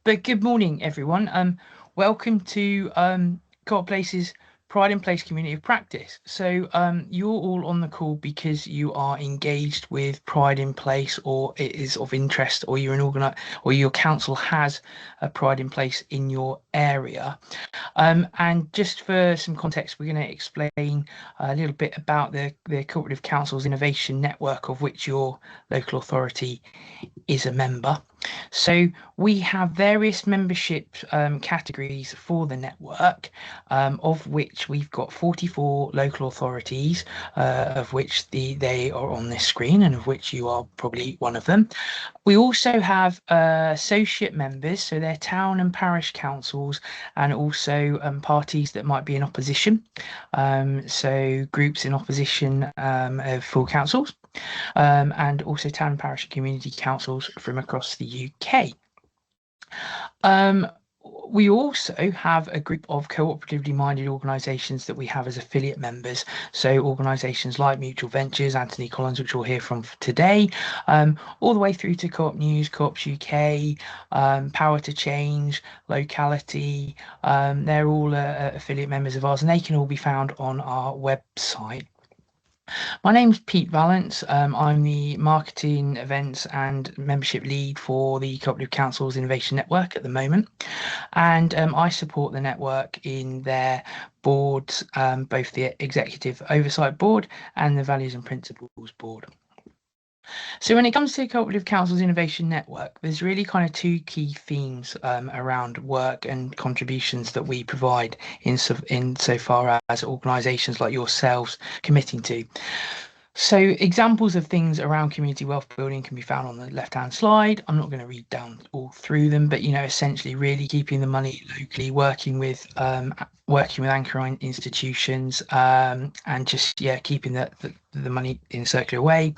But good morning, everyone. Welcome to Co-op Place's Pride in Place Community of Practice. So you're all on the call because you are engaged with Pride in Place, or it is of interest, or you're an or your council has a Pride in Place in your area. And just for some context, we're going to explain a little bit about the Cooperative Councils Innovation Network, of which your local authority is a member. So we have various membership categories for the network, of which we've got 44 local authorities, of which they are on this screen, and of which you are probably one of them. We also have associate members, so they're town and parish councils, and also parties that might be in opposition, so groups in opposition of full councils, and also town and parish community councils from across the UK. We also have a group of cooperatively minded organisations that we have as affiliate members. So organisations like Mutual Ventures, Anthony Collins, which we'll hear from today, all the way through to Co-op News, Co-ops UK, Power to Change, Locality. They're all affiliate members of ours, and they can all be found on our website. My name's Pete Valance. I'm the marketing, events and membership lead for the Cooperative Councils Innovation Network at the moment. And I support the network in their boards, both the Executive Oversight Board and the Values and Principles Board. So when it comes to Cooperative Councils Innovation Network, there's really kind of two key themes around work and contributions that we provide insofar as organisations like yourselves committing to. So examples of things around community wealth building can be found on the left-hand slide. I'm not going to read down all through them, but essentially really keeping the money locally, working with anchor institutions, and just keeping the money in a circular way.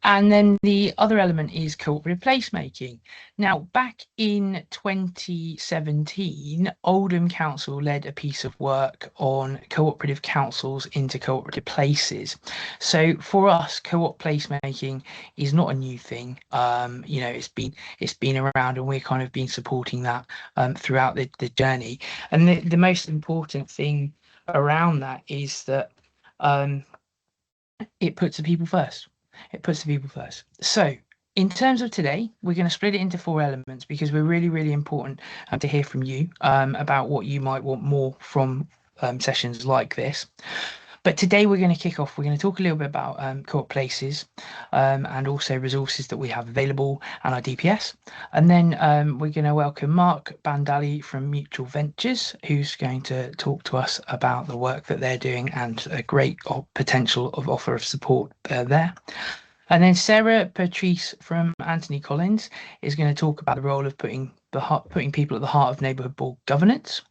And then the other element is cooperative placemaking. Now, back in 2017, Oldham Council led a piece of work on cooperative councils into cooperative places. So for us, co-op placemaking is not a new thing. It's been around, and we're kind of been supporting that throughout the journey. And the most important thing around that is that it puts the people first. It puts the people first. So in terms of today, we're going to split it into 4 elements because we're really, really important to hear from you about what you might want more from sessions like this. But today we're going to kick off. We're going to talk a little bit about co-op places and also resources that we have available and our DPS. And then we're going to welcome Mark Bandali from Mutual Ventures, who's going to talk to us about the work that they're doing and a great potential of offer of support there. And then Sarah Patrice from Anthony Collins is going to talk about the role of putting people at the heart of neighbourhood board governance.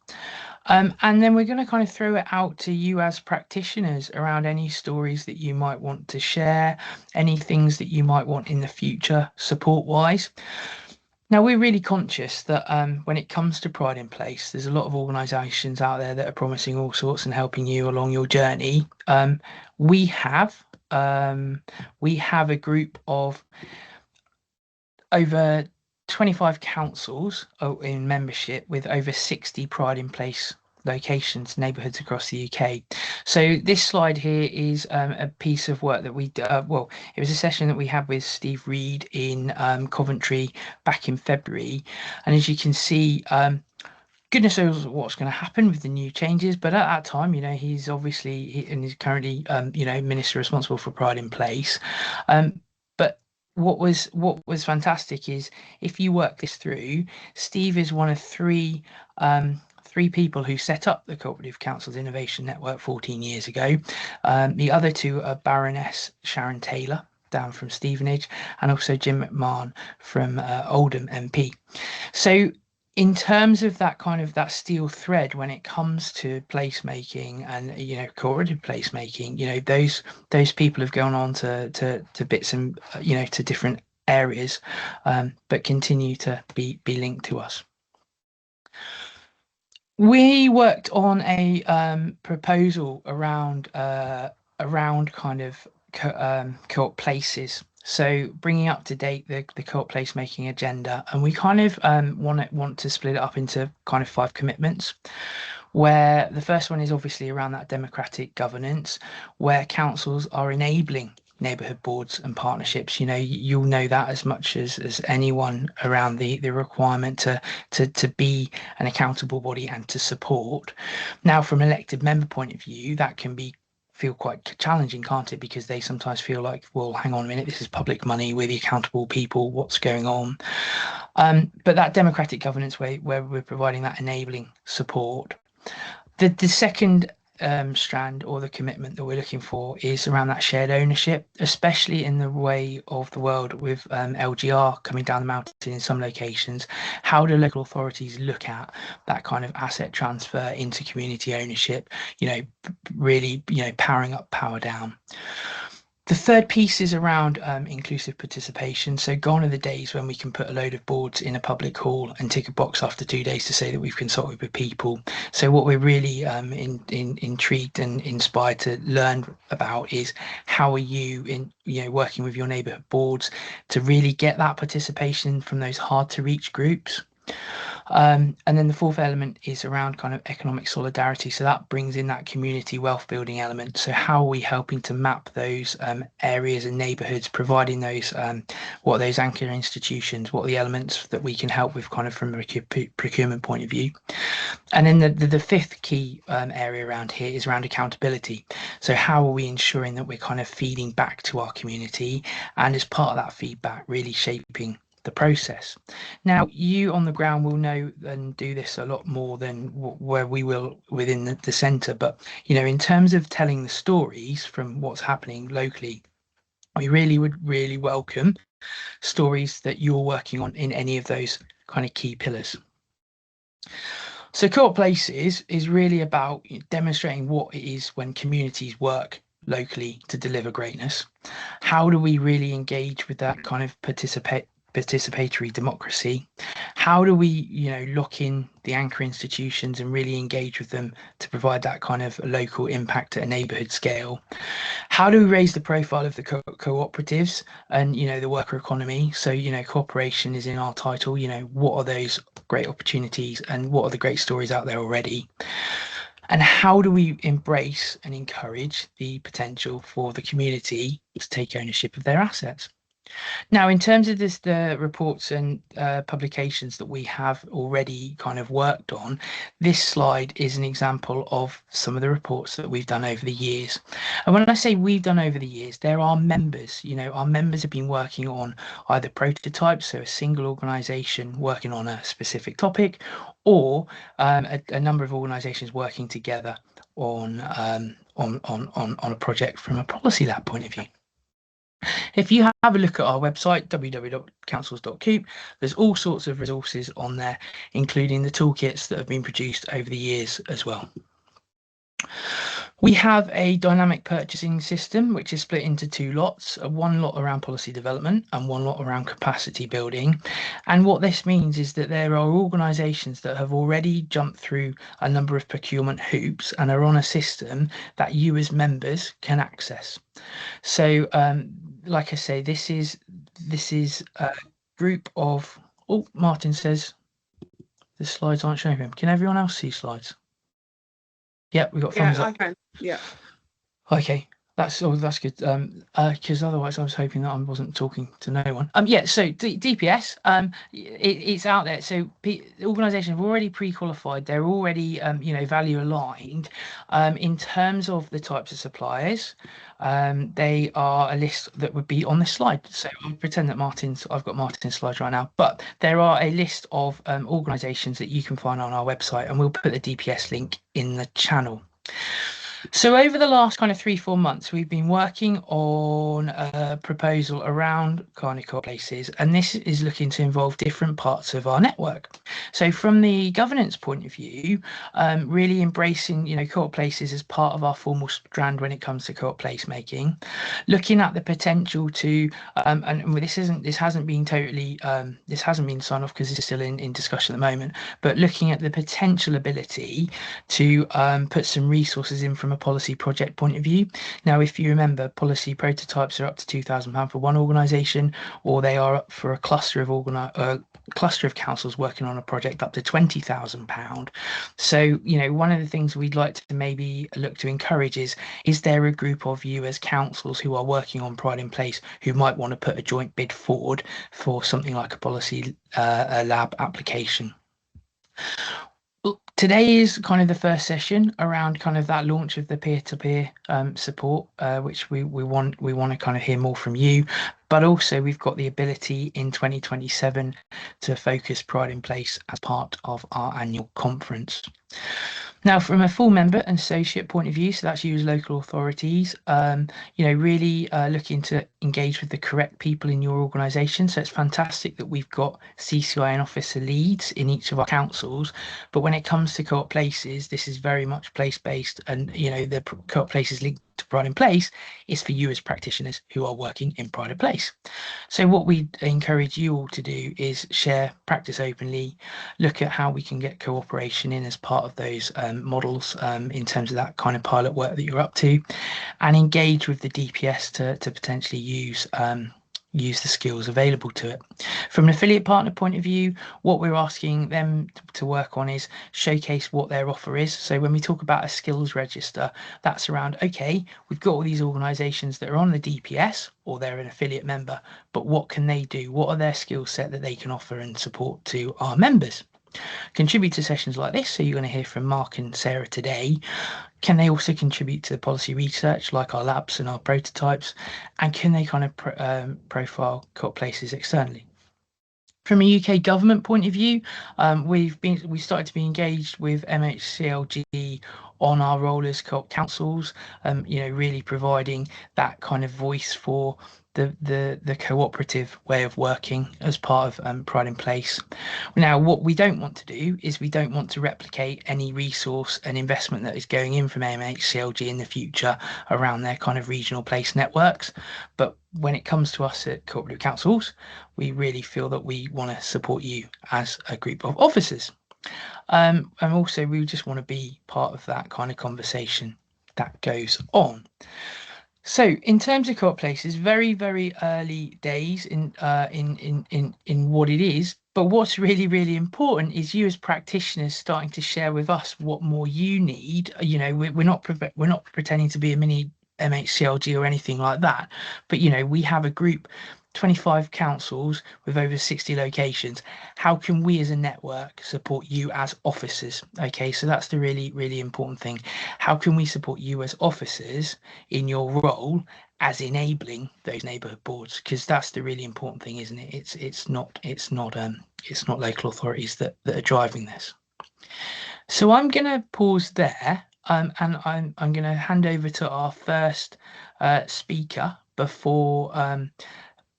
And then we're going to kind of throw it out to you as practitioners around any stories that you might want to share, any things that you might want in the future support-wise. Now, we're really conscious that when it comes to Pride in Place, there's a lot of organisations out there that are promising all sorts and helping you along your journey. We have a group of over 25 councils in membership with over 60 Pride in Place locations, neighbourhoods across the UK. So this slide here is a piece of work that we did. It was a session that we had with Steve Reed in Coventry back in February. And as you can see, goodness knows what's going to happen with the new changes, but at that time, he's obviously and he's currently minister responsible for Pride in Place. But what was fantastic is if you work this through, Steve is one of three people who set up the Cooperative Councils Innovation Network 14 years ago. The other 2 are Baroness Sharon Taylor down from Stevenage, and also Jim McMahon from Oldham MP. So in terms of that kind of that steel thread when it comes to placemaking and cooperative placemaking, those people have gone on to bits and to different areas, but continue to be linked to us. We worked on a proposal around kind of co-op places So bringing up to date the co-op placemaking agenda, and we kind of want to split it up into kind of 5 commitments, where the first one is obviously around that democratic governance, where councils are enabling neighbourhood boards and partnerships. You know, you'll know that as much as anyone around the requirement to be an accountable body and to support. Now, from an elected member point of view, that can feel quite challenging, can't it? Because they sometimes feel like, well, hang on a minute, this is public money, we're the accountable people, what's going on? But that democratic governance way, where we're providing that enabling support. The second strand, or the commitment that we're looking for, is around that shared ownership, especially in the way of the world with LGR coming down the mountain in some locations. How do local authorities look at that kind of asset transfer into community ownership, you know, really, you know, powering up, power down? The third piece is around inclusive participation. So gone are the days when we can put a load of boards in a public hall and tick a box after 2 days to say that we've consulted with people. So what we're really intrigued and inspired to learn about is how are you working with your neighbourhood boards to really get that participation from those hard to reach groups. And then the fourth element is around kind of economic solidarity. So that brings in that community wealth building element. So how are we helping to map those areas and neighbourhoods, providing those what are those anchor institutions, what are the elements that we can help with kind of from a procurement point of view. And then the fifth key area around here is around accountability. So how are we ensuring that we're kind of feeding back to our community, and as part of that feedback, really shaping the process. Now, you on the ground will know and do this a lot more than where we will within the centre, but you know, in terms of telling the stories from what's happening locally, we would welcome stories that you're working on in any of those kind of key pillars. So Co-op Places is really about demonstrating what it is when communities work locally to deliver greatness. How do we really engage with that kind of participatory democracy? How do we, you know, lock in the anchor institutions and really engage with them to provide that kind of local impact at a neighbourhood scale? How do we raise the profile of the cooperatives and, you know, the worker economy? So, you know, cooperation is in our title. You know, what are those great opportunities and what are the great stories out there already? And how do we embrace and encourage the potential for the community to take ownership of their assets? Now, in terms of the reports and publications that we have already kind of worked on, this slide is an example of some of the reports that we've done over the years. And when I say we've done over the years, there are members, you know, our members have been working on either prototypes, so a single organisation working on a specific topic, or a number of organisations working together on a project from a policy lab point of view. If you have a look at our website, www.councils.coop, there's all sorts of resources on there, including the toolkits that have been produced over the years as well. We have a dynamic purchasing system, which is split into 2 lots, one lot around policy development and one lot around capacity building. And what this means is that there are organisations that have already jumped through a number of procurement hoops and are on a system that you as members can access. So, like I say, this is a group of, oh, Martin says the slides aren't showing him. Can everyone else see slides? Yep, we got thumbs up. Okay. Yeah. Okay, that's good. Because otherwise I was hoping that I wasn't talking to no one. Yeah, so DPS, it's out there. So organisations have already pre-qualified. They're already you know, value aligned. In terms of the types of suppliers, they are a list that would be on this slide. So I'll pretend that I've got Martin's slides right now, but there are a list of organisations that you can find on our website, and we'll put the DPS link in the channel. So over the last kind of 3-4 months, we've been working on a proposal around Co-op Places, and this is looking to involve different parts of our network. So from the governance point of view, really embracing, co-op places as part of our formal strand when it comes to co-op placemaking, looking at the potential to, and this hasn't been signed off because it's still in discussion at the moment, but looking at the potential ability to put some resources in from a policy project point of view. Now, if you remember, policy prototypes are up to £2,000 for one organisation, or they are up for a cluster of councils working on a project up to £20,000. So, one of the things we'd like to maybe look to encourage is there a group of you as councils who are working on Pride in Place who might want to put a joint bid forward for something like a policy lab application? Today is kind of the first session around kind of that launch of the peer-to-peer support, which we want to kind of hear more from you. But also we've got the ability in 2027 to focus Pride in Place as part of our annual conference. Now, from a full member and associate point of view, so that's you as local authorities, really looking to engage with the correct people in your organisation. So it's fantastic that we've got CCIN officer leads in each of our councils. But when it comes to co-op places, this is very much place-based, and the co-op places linked to Pride in Place is for you as practitioners who are working in Pride in Place. So what we encourage you all to do is share, practice openly, look at how we can get cooperation in as part of those models in terms of that kind of pilot work that you're up to, and engage with the DPS to potentially use the skills available to it. From an affiliate partner point of view, what we're asking them to work on is showcase what their offer is. So when we talk about a skills register, that's around, okay, we've got all these organisations that are on the DPS or they're an affiliate member, but what can they do? What are their skill set that they can offer and support to our members? Contribute to sessions like this, so you're going to hear from Mark and Sarah today. Can they also contribute to the policy research like our labs and our prototypes? And can they kind of profile co-op places externally? From a UK government point of view, we started to be engaged with MHCLG on our role as co-op councils, really providing that kind of voice for the cooperative way of working as part of Pride in Place. Now, what we don't want to do is we don't want to replicate any resource and investment that is going in from MHCLG in the future around their kind of regional place networks. But when it comes to us at Cooperative Councils, we really feel that we want to support you as a group of officers. And also we just want to be part of that kind of conversation that goes on. So in terms of co-op places, very, very early days in what it is. But what's really, really important is you as practitioners starting to share with us what more you need. We're not pretending to be a mini MHCLG or anything like that. But we have a group, 25 councils with over 60 locations. How can we as a network support you as officers? Okay, so that's the really, really important thing. How can we support you as officers in your role as enabling those neighbourhood boards? Because that's the really important thing, isn't it? It's not local authorities that are driving this. So I'm going to pause there, and I'm going to hand over to our first speaker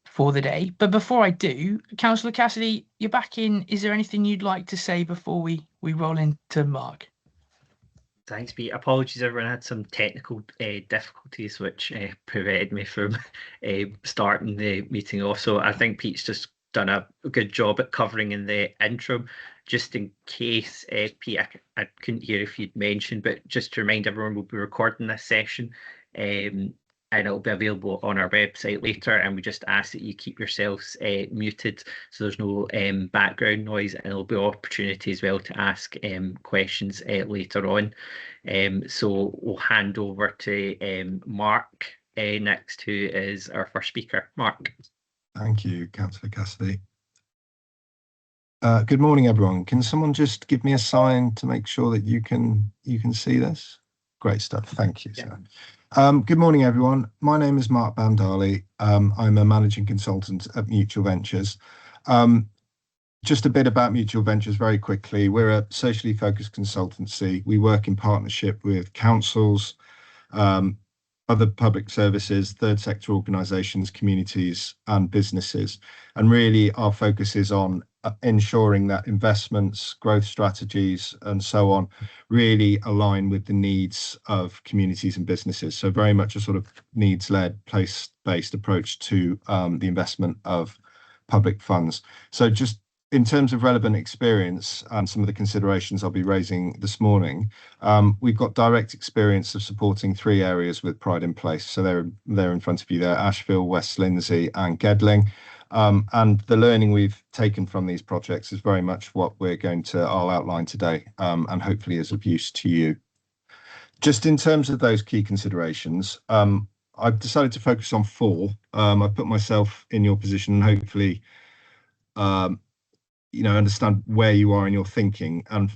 for the day. But before I do, Councillor Cassidy, you're back in. Is there anything you'd like to say before we roll into Mark? Thanks, Pete. Apologies, everyone had some technical difficulties which prevented me from starting the meeting off. So I think Pete's just done a good job at covering in the interim. Just in case, Pete, I couldn't hear if you'd mentioned, but just to remind everyone, we'll be recording this session and it'll be available on our website later, and we just ask that you keep yourselves muted so there's no background noise, and there'll be opportunity as well to ask questions later on. So we'll hand over to Mark next, who is our first speaker. Mark. Thank you, Councillor Cassidy. Good morning, everyone. Can someone just give me a sign to make sure that you can see this? Great stuff. Thank you, sir. Good morning, everyone. My name is Mark Bandali. I'm a managing consultant at Mutual Ventures. Just a bit about Mutual Ventures very quickly. We're a socially focused consultancy. We work in partnership with councils, other public services, third sector organisations, communities and businesses. And really our focus is on ensuring that investments, growth strategies, and so on really align with the needs of communities and businesses. So very much a sort of needs-led, place-based approach to the investment of public funds. So just in terms of relevant experience and some of the considerations I'll be raising this morning, we've got direct experience of supporting 3 areas with Pride in Place. So they're in front of you there: Ashfield, West Lindsey and Gedling. And the learning we've taken from these projects is very much what I'll outline today, and hopefully is of use to you. Just in terms of those key considerations, I've decided to focus on 4. I've put myself in your position and hopefully understand where you are in your thinking, and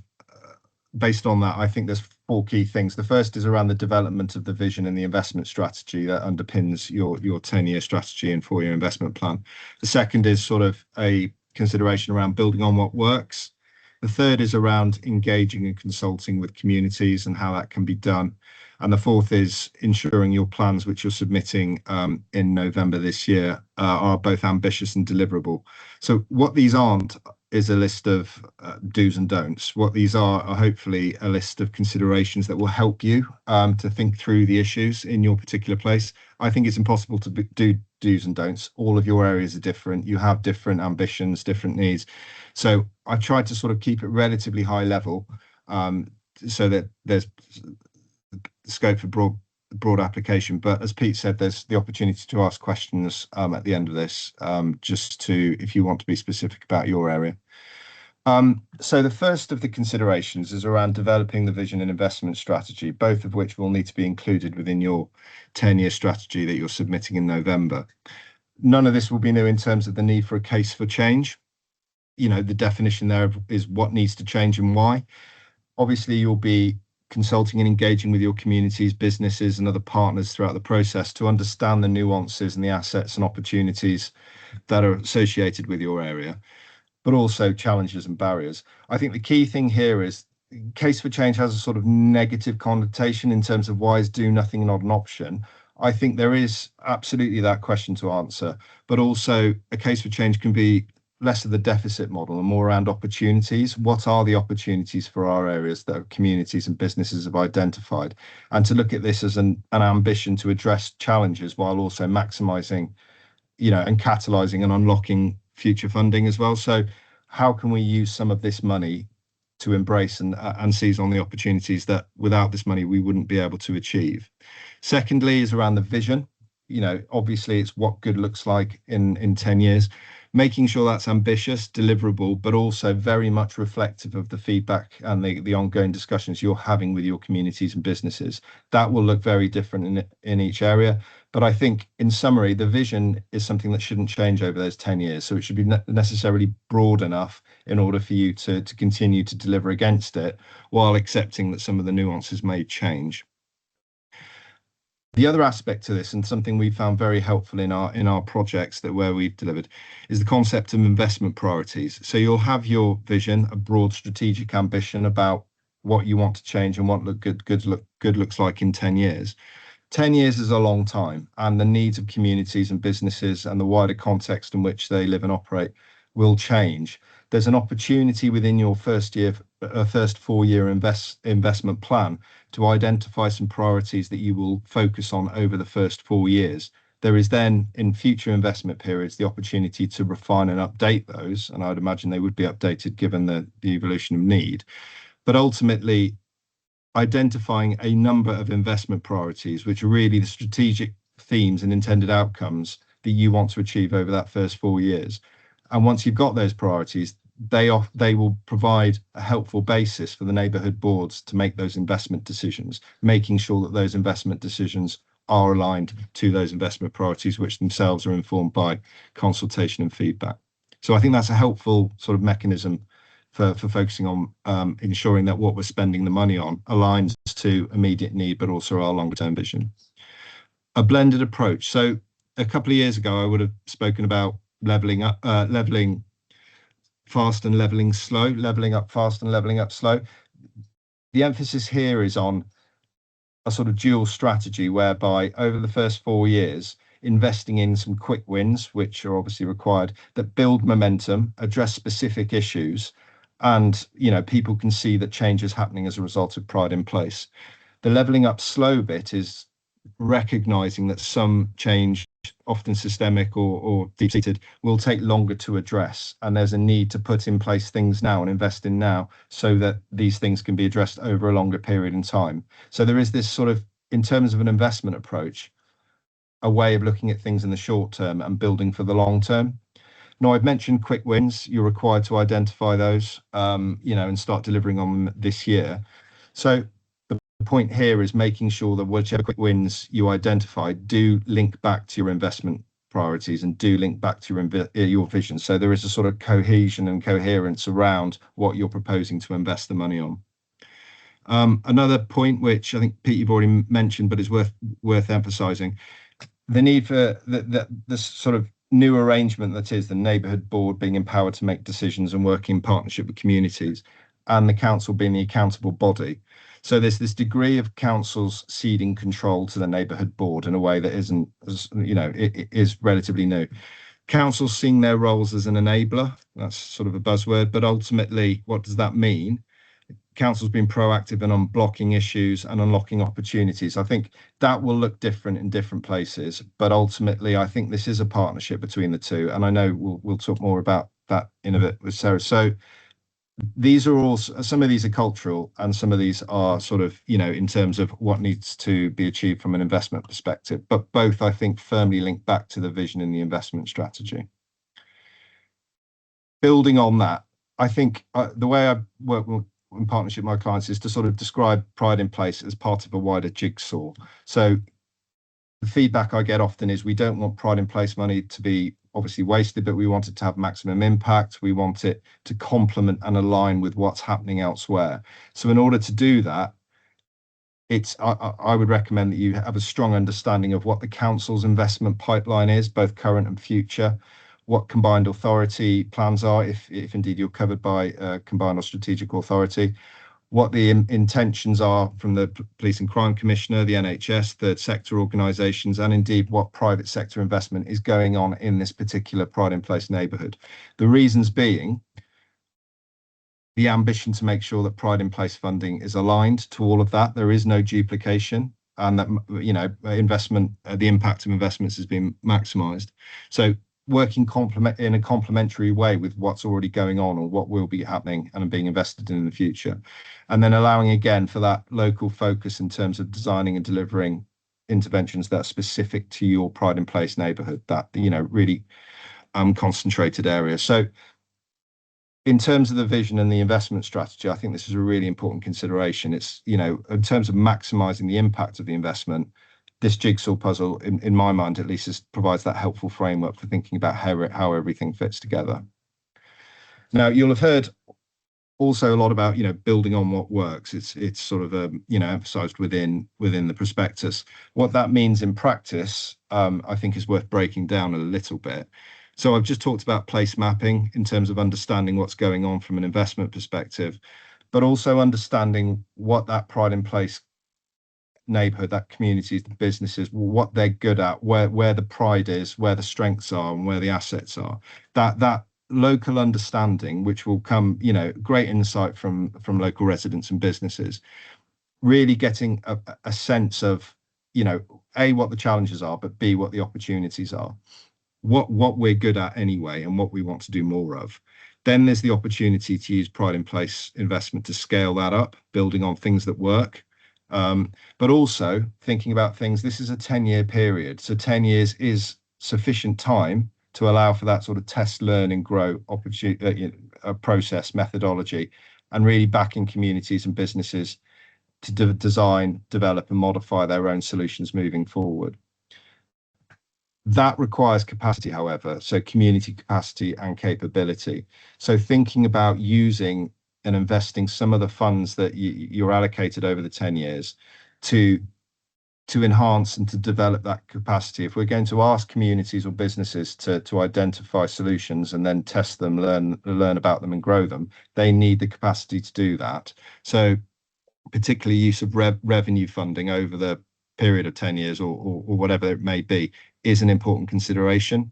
based on that, I think there's 4 key things. The first is around the development of the vision and the investment strategy that underpins your 10-year strategy and 4-year investment plan. The second is sort of a consideration around building on what works. The third is around engaging and consulting with communities and how that can be done. And the fourth is ensuring your plans, which you're submitting in November this year, are both ambitious and deliverable. So what these aren't is a list of do's and don'ts. What these are hopefully a list of considerations that will help you to think through the issues in your particular place. I think it's impossible to do do's and don'ts. All of your areas are different. You have different ambitions, different needs. So I've tried to sort of keep it relatively high level so that there's scope for broad application. But as Pete said, there's the opportunity to ask questions at the end of this, if you want to be specific about your area. So the first of the considerations is around developing the vision and investment strategy, both of which will need to be included within your 10-year strategy that you're submitting in November. None of this will be new in terms of the need for a case for change. The definition there is what needs to change and why. Obviously, you'll be consulting and engaging with your communities, businesses and other partners throughout the process to understand the nuances and the assets and opportunities that are associated with your area, but also challenges and barriers. I think the key thing here is case for change has a sort of negative connotation in terms of why is do nothing not an option. I think there is absolutely that question to answer, but also a case for change can be less of the deficit model and more around opportunities. What are the opportunities for our areas that communities and businesses have identified? And to look at this as an ambition to address challenges while also maximising, and catalysing and unlocking future funding as well. So how can we use some of this money to embrace and seize on the opportunities that without this money we wouldn't be able to achieve? Secondly is around the vision. Obviously it's what good looks like in 10 years. Making sure that's ambitious, deliverable, but also very much reflective of the feedback and the ongoing discussions you're having with your communities and businesses. That will look very different in each area. But I think in summary, the vision is something that shouldn't change over those 10 years. So it should be necessarily broad enough in order for you to continue to deliver against it while accepting that some of the nuances may change. The other aspect to this, and something we found very helpful in our projects where we've delivered, is the concept of investment priorities. So you'll have your vision, a broad strategic ambition about what you want to change and what good looks like in 10 years. 10 years is a long time, and the needs of communities and businesses and the wider context in which they live and operate will change. There's an opportunity within your first 4-year investment plan to identify some priorities that you will focus on over the first 4 years. There is then, in future investment periods, the opportunity to refine and update those, and I'd imagine they would be updated given the evolution of need. But ultimately, identifying a number of investment priorities, which are really the strategic themes and intended outcomes that you want to achieve over that first 4 years. And once you've got those priorities, they will provide a helpful basis for the neighbourhood boards to make those investment decisions, making sure that those investment decisions are aligned to those investment priorities, which themselves are informed by consultation and feedback. So I think that's a helpful sort of mechanism for focusing on ensuring that what we're spending the money on aligns to immediate need, but also our longer term vision. A blended approach. So a couple of years ago, I would have spoken about levelling fast and levelling slow, levelling up fast and levelling up slow. The emphasis here is on a sort of dual strategy whereby over the first 4 years, investing in some quick wins, which are obviously required, that build momentum, address specific issues, and people can see that change is happening as a result of Pride in Place. The levelling up slow bit is recognising that some change, often systemic or deep-seated, will take longer to address, and there's a need to put in place things now and invest in now so that these things can be addressed over a longer period in time. So there is this sort of, in terms of an investment approach, a way of looking at things in the short term and building for the long term. Now, I've mentioned quick wins. You're required to identify those, and start delivering on them this year. So the point here is making sure that whichever quick wins you identify do link back to your investment priorities and do link back to your vision. So there is a sort of cohesion and coherence around what you're proposing to invest the money on. Another point, which I think, Pete, you've already mentioned, but is worth emphasising, the need for this sort of new arrangement that is the Neighbourhood Board being empowered to make decisions and work in partnership with communities, and the council being the accountable body. So there's this degree of councils ceding control to the Neighbourhood Board in a way that isn't, it is relatively new. Councils seeing their roles as an enabler, that's sort of a buzzword, but ultimately, what does that mean? Council's been proactive in unblocking issues and unlocking opportunities. I think that will look different in different places, but ultimately, I think this is a partnership between the two, and I know we'll talk more about that in a bit with Sarah. So these are all, some of these are cultural, and some of these are sort of, in terms of what needs to be achieved from an investment perspective, but both, I think, firmly link back to the vision in the investment strategy. Building on that, I think the way I work in partnership with my clients is to sort of describe Pride in Place as part of a wider jigsaw. So the feedback I get often is we don't want Pride in Place money to be obviously wasted, but we want it to have maximum impact. We want it to complement and align with what's happening elsewhere. So in order to do that, I would recommend that you have a strong understanding of what the council's investment pipeline is, both current and future, what combined authority plans are, if indeed you're covered by combined or strategic authority, what the intentions are from the Police and Crime Commissioner, the NHS, third sector organisations, and indeed what private sector investment is going on in this particular Pride in Place neighbourhood. The reasons being the ambition to make sure that Pride in Place funding is aligned to all of that. There is no duplication, and that investment, the impact of investments has been maximised. So working in a complementary way with what's already going on or what will be happening and being invested in the future, and then allowing again for that local focus in terms of designing and delivering interventions that are specific to your Pride in Place neighbourhood, that really concentrated area. So in terms of the vision and the investment strategy, I think this is a really important consideration. It's in terms of maximising the impact of the investment, this jigsaw puzzle, in my mind at least, provides that helpful framework for thinking about how everything fits together. Now, you'll have heard also a lot about building on what works. It's sort of emphasised within the prospectus. What that means in practice, I think, is worth breaking down a little bit. So I've just talked about place mapping in terms of understanding what's going on from an investment perspective, but also understanding what that Pride in Place neighbourhood, that communities, the businesses, what they're good at, where the pride is, where the strengths are, and where the assets are. That local understanding, which will come, great insight from local residents and businesses, really getting a sense of, A, what the challenges are, but B, what the opportunities are, what we're good at anyway, and what we want to do more of. Then there's the opportunity to use Pride in Place investment to scale that up, building on things that work. But also thinking about things, this is a 10-year period. So 10 years is sufficient time to allow for that sort of test, learn and grow opportunity, process, methodology, and really backing communities and businesses to design, develop and modify their own solutions moving forward. That requires capacity, however, so community capacity and capability. So thinking about using and investing some of the funds that you're allocated over the 10 years to enhance and to develop that capacity. If we're going to ask communities or businesses to identify solutions and then test them, learn about them and grow them, they need the capacity to do that. So particularly use of revenue funding over the period of 10 years or whatever it may be is an important consideration.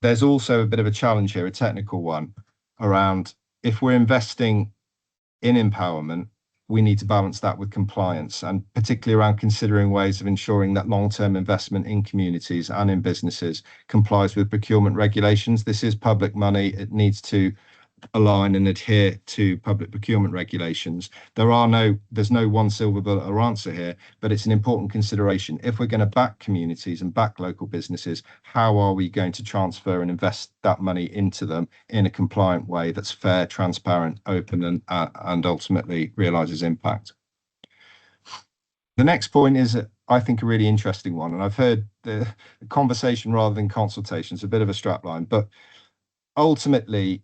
There's also a bit of a challenge here, a technical one, around if we're investing in empowerment, we need to balance that with compliance, and particularly around considering ways of ensuring that long-term investment in communities and in businesses complies with procurement regulations. This is public money. It needs to align and adhere to public procurement regulations. There's no one silver bullet or answer here, but it's an important consideration. If we're going to back communities and back local businesses, how are we going to transfer and invest that money into them in a compliant way that's fair, transparent, open, and ultimately realizes impact? The next point is, I think, a really interesting one, and I've heard the conversation rather than consultation. It's a bit of a strapline, but ultimately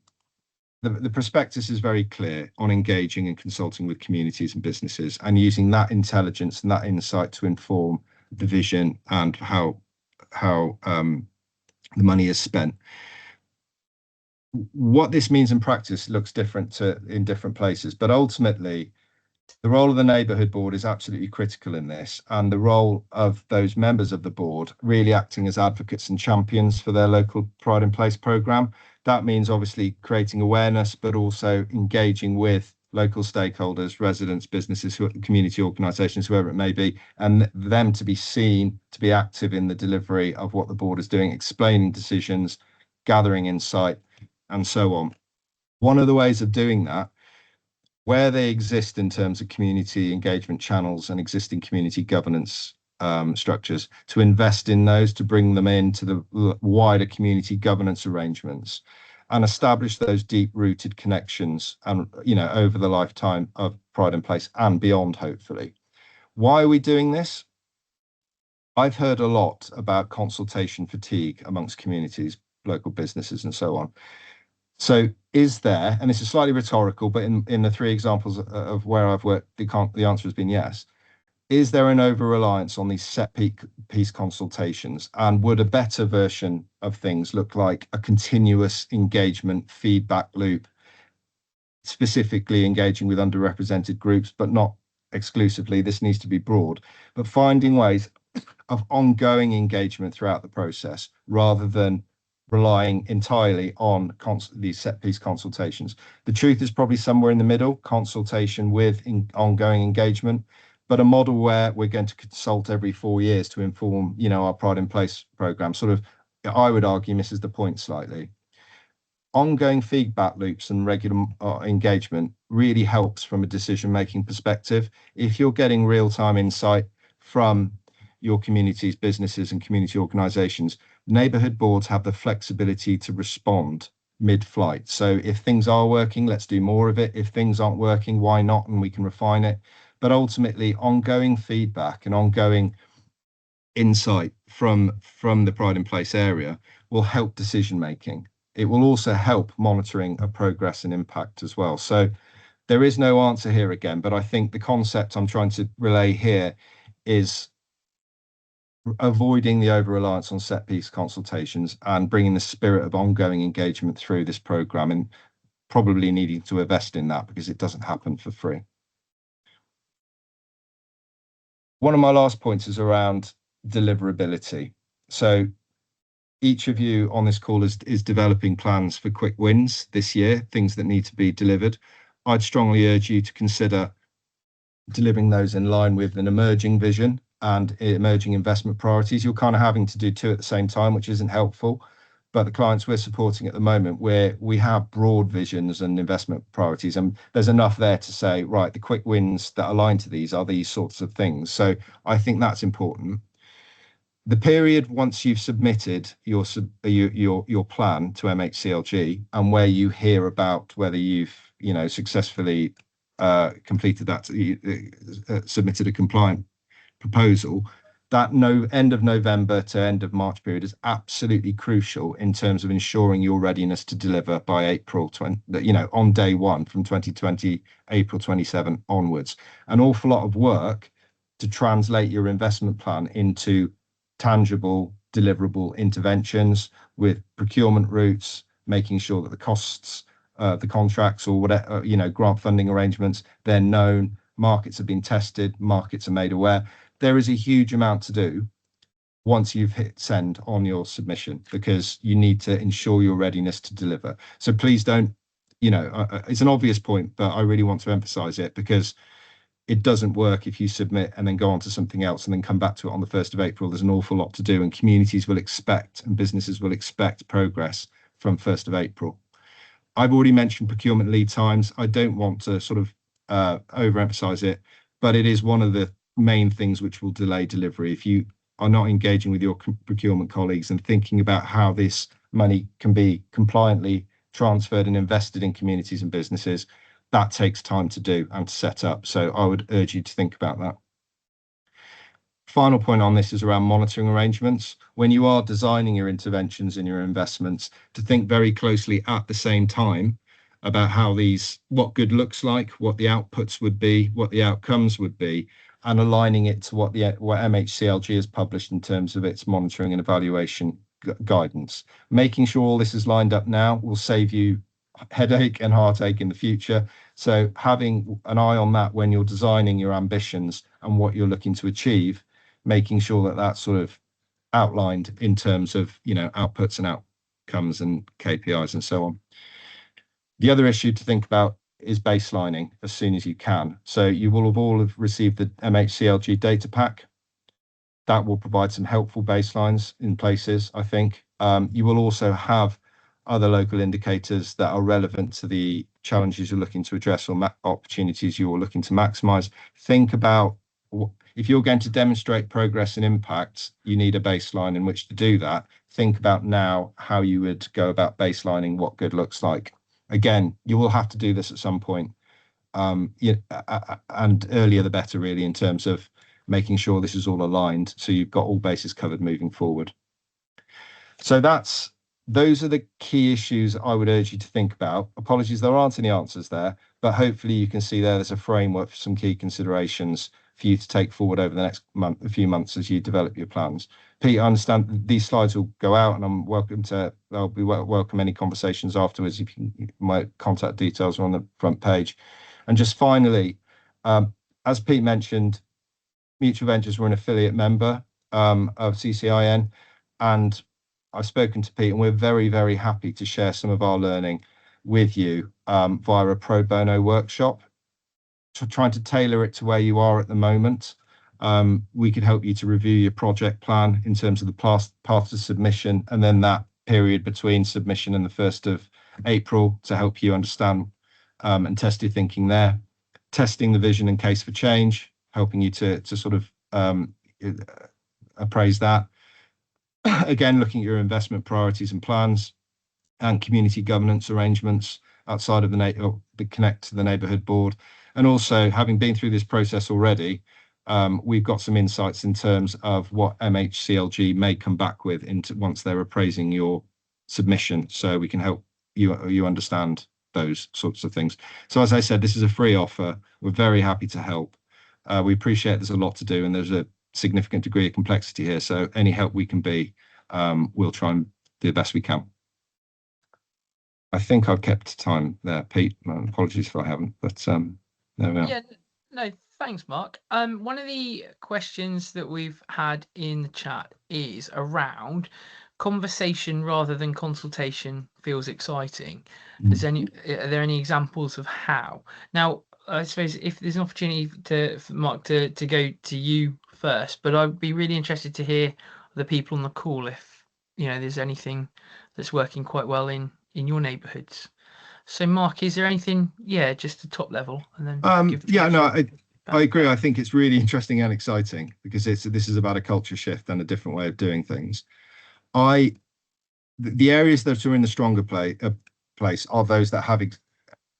the prospectus is very clear on engaging and consulting with communities and businesses and using that intelligence and that insight to inform the vision and how the money is spent. What this means in practice looks different in different places, but ultimately the role of the Neighbourhood Board is absolutely critical in this, and the role of those members of the board really acting as advocates and champions for their local Pride in Place programme. That means obviously creating awareness, but also engaging with local stakeholders, residents, businesses, community organisations, whoever it may be, and them to be seen to be active in the delivery of what the board is doing, explaining decisions, gathering insight, and so on. One of the ways of doing that, where they exist in terms of community engagement channels and existing community governance structures, to invest in those, to bring them into the wider community governance arrangements and establish those deep-rooted connections and, over the lifetime of Pride in Place and beyond, hopefully. Why are we doing this? I've heard a lot about consultation fatigue amongst communities, local businesses, and so on. So is there, and this is slightly rhetorical, but in the three examples of where I've worked, the answer has been yes. Is there an over-reliance on these set piece consultations? And would a better version of things look like a continuous engagement feedback loop, specifically engaging with underrepresented groups, but not exclusively? This needs to be broad, but finding ways of ongoing engagement throughout the process rather than relying entirely on these set piece consultations. The truth is probably somewhere in the middle, consultation with ongoing engagement, but a model where we're going to consult every 4 years to inform, our Pride in Place programme. Sort of, I would argue, misses the point slightly. Ongoing feedback loops and regular engagement really helps from a decision-making perspective. If you're getting real-time insight from your communities, businesses, and community organisations, neighbourhood boards have the flexibility to respond mid-flight. So if things are working, let's do more of it. If things aren't working, why not? And we can refine it. But ultimately, ongoing feedback and ongoing insight from the Pride in Place area will help decision making. It will also help monitoring of progress and impact as well. So there is no answer here again, but I think the concept I'm trying to relay here is avoiding the over-reliance on set-piece consultations and bringing the spirit of ongoing engagement through this programme, and probably needing to invest in that because it doesn't happen for free. One of my last points is around deliverability. So each of you on this call is developing plans for quick wins this year, things that need to be delivered. I'd strongly urge you to consider delivering those in line with an emerging vision and emerging investment priorities. You're kind of having to do two at the same time, which isn't helpful. But the clients we're supporting at the moment, where we have broad visions and investment priorities, and there's enough there to say, right, the quick wins that align to these are these sorts of things. So I think that's important. The period once you've submitted your plan to MHCLG and where you hear about whether you've successfully completed that, submitted a compliant proposal, that end of November to end of March period is absolutely crucial in terms of ensuring your readiness to deliver by April 20, on day one from 2020, April 27 onwards. An awful lot of work to translate your investment plan into tangible, deliverable interventions with procurement routes, making sure that the costs, the contracts or whatever, grant funding arrangements, they're known, markets have been tested, markets are made aware. There is a huge amount to do. once you've hit send on your submission, because you need to ensure your readiness to deliver. So please don't, it's an obvious point, but I really want to emphasize it, because it doesn't work if you submit and then go on to something else and then come back to it on the 1st of April. There's an awful lot to do, and communities will expect and businesses will expect progress from 1st of April. I've already mentioned procurement lead times. I don't want to sort of overemphasize it, but it is one of the main things which will delay delivery. If you are not engaging with your procurement colleagues and thinking about how this money can be compliantly transferred and invested in communities and businesses, that takes time to do and to set up. So I would urge you to think about that. Final point on this is around monitoring arrangements. When you are designing your interventions and your investments, to think very closely at the same time about how what good looks like, what the outputs would be, what the outcomes would be, and aligning it to what MHCLG has published in terms of its monitoring and evaluation guidance. Making sure all this is lined up now will save you headache and heartache in the future. So having an eye on that when you're designing your ambitions and what you're looking to achieve, making sure that that's sort of outlined in terms of, outputs and outcomes and KPIs and so on. The other issue to think about is baselining as soon as you can. So you will have all received the MHCLG data pack. That will provide some helpful baselines in places, I think. You will also have other local indicators that are relevant to the challenges you're looking to address or opportunities you're looking to maximise. Think about, if you're going to demonstrate progress and impact, you need a baseline in which to do that. Think about now how you would go about baselining what good looks like. Again, you will have to do this at some point, and earlier the better, really, in terms of making sure this is all aligned so you've got all bases covered moving forward. So those are the key issues I would urge you to think about. Apologies, there aren't any answers there, but hopefully you can see there's a framework for some key considerations for you to take forward over the next few months as you develop your plans. Pete, I understand these slides will go out, and I'll be welcome any conversations afterwards. My contact details are on the front page. And just finally, as Pete mentioned, Mutual Ventures were an affiliate member of CCIN, and I've spoken to Pete, and we're very, very happy to share some of our learning with you via a pro bono workshop, trying to tailor it to where you are at the moment. We could help you to review your project plan in terms of the path to submission, and then that period between submission and the 1st of April to help you understand and test your thinking there. Testing the vision and case for change, helping you to sort of appraise that. Again, looking at your investment priorities and plans, and community governance arrangements outside of the connect to the Neighbourhood Board. And also, having been through this process already, we've got some insights in terms of what MHCLG may come back with once they're appraising your submission, so we can help you understand those sorts of things. So as I said, this is a free offer. We're very happy to help. We appreciate there's a lot to do, and there's a significant degree of complexity here. So any help we can be, we'll try and do the best we can. I think I've kept time there, Pete. Apologies if I haven't, but there we are. Yeah, no, thanks, Mark. One of the questions that we've had in the chat is around conversation rather than consultation feels exciting. Are there any examples of how? Now, I suppose if there's an opportunity for Mark to go to you first, but I'd be really interested to hear the people on the call if there's anything that's working quite well in your neighbourhoods. So Mark, is there anything, just the top level, and then I agree. I think it's really interesting and exciting because this is about a culture shift and a different way of doing things. The areas that are in the stronger place are those that have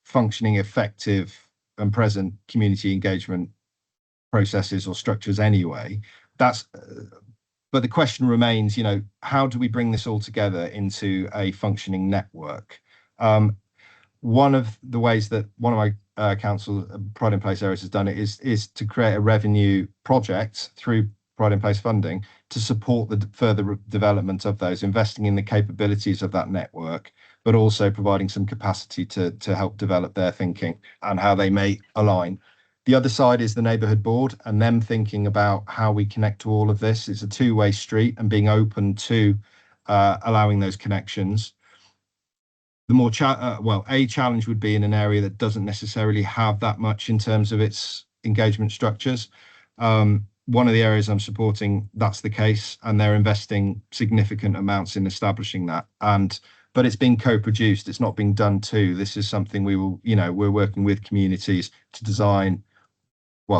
functioning, effective and present community engagement processes or structures anyway. But the question remains, how do we bring this all together into a functioning network? One of the ways that one of my council Pride in Place areas has done it is to create a revenue project through Pride in Place funding to support the further development of those, investing in the capabilities of that network, but also providing some capacity to help develop their thinking and how they may align. The other side is the neighbourhood board and them thinking about how we connect to all of this. It's a two-way street and being open to allowing those connections. The more a challenge would be in an area that doesn't necessarily have that much in terms of its engagement structures. One of the areas I'm supporting, that's the case, and they're investing significant amounts in establishing that. But it's being co-produced. It's not being done too. This is something we will, we're working with communities to design,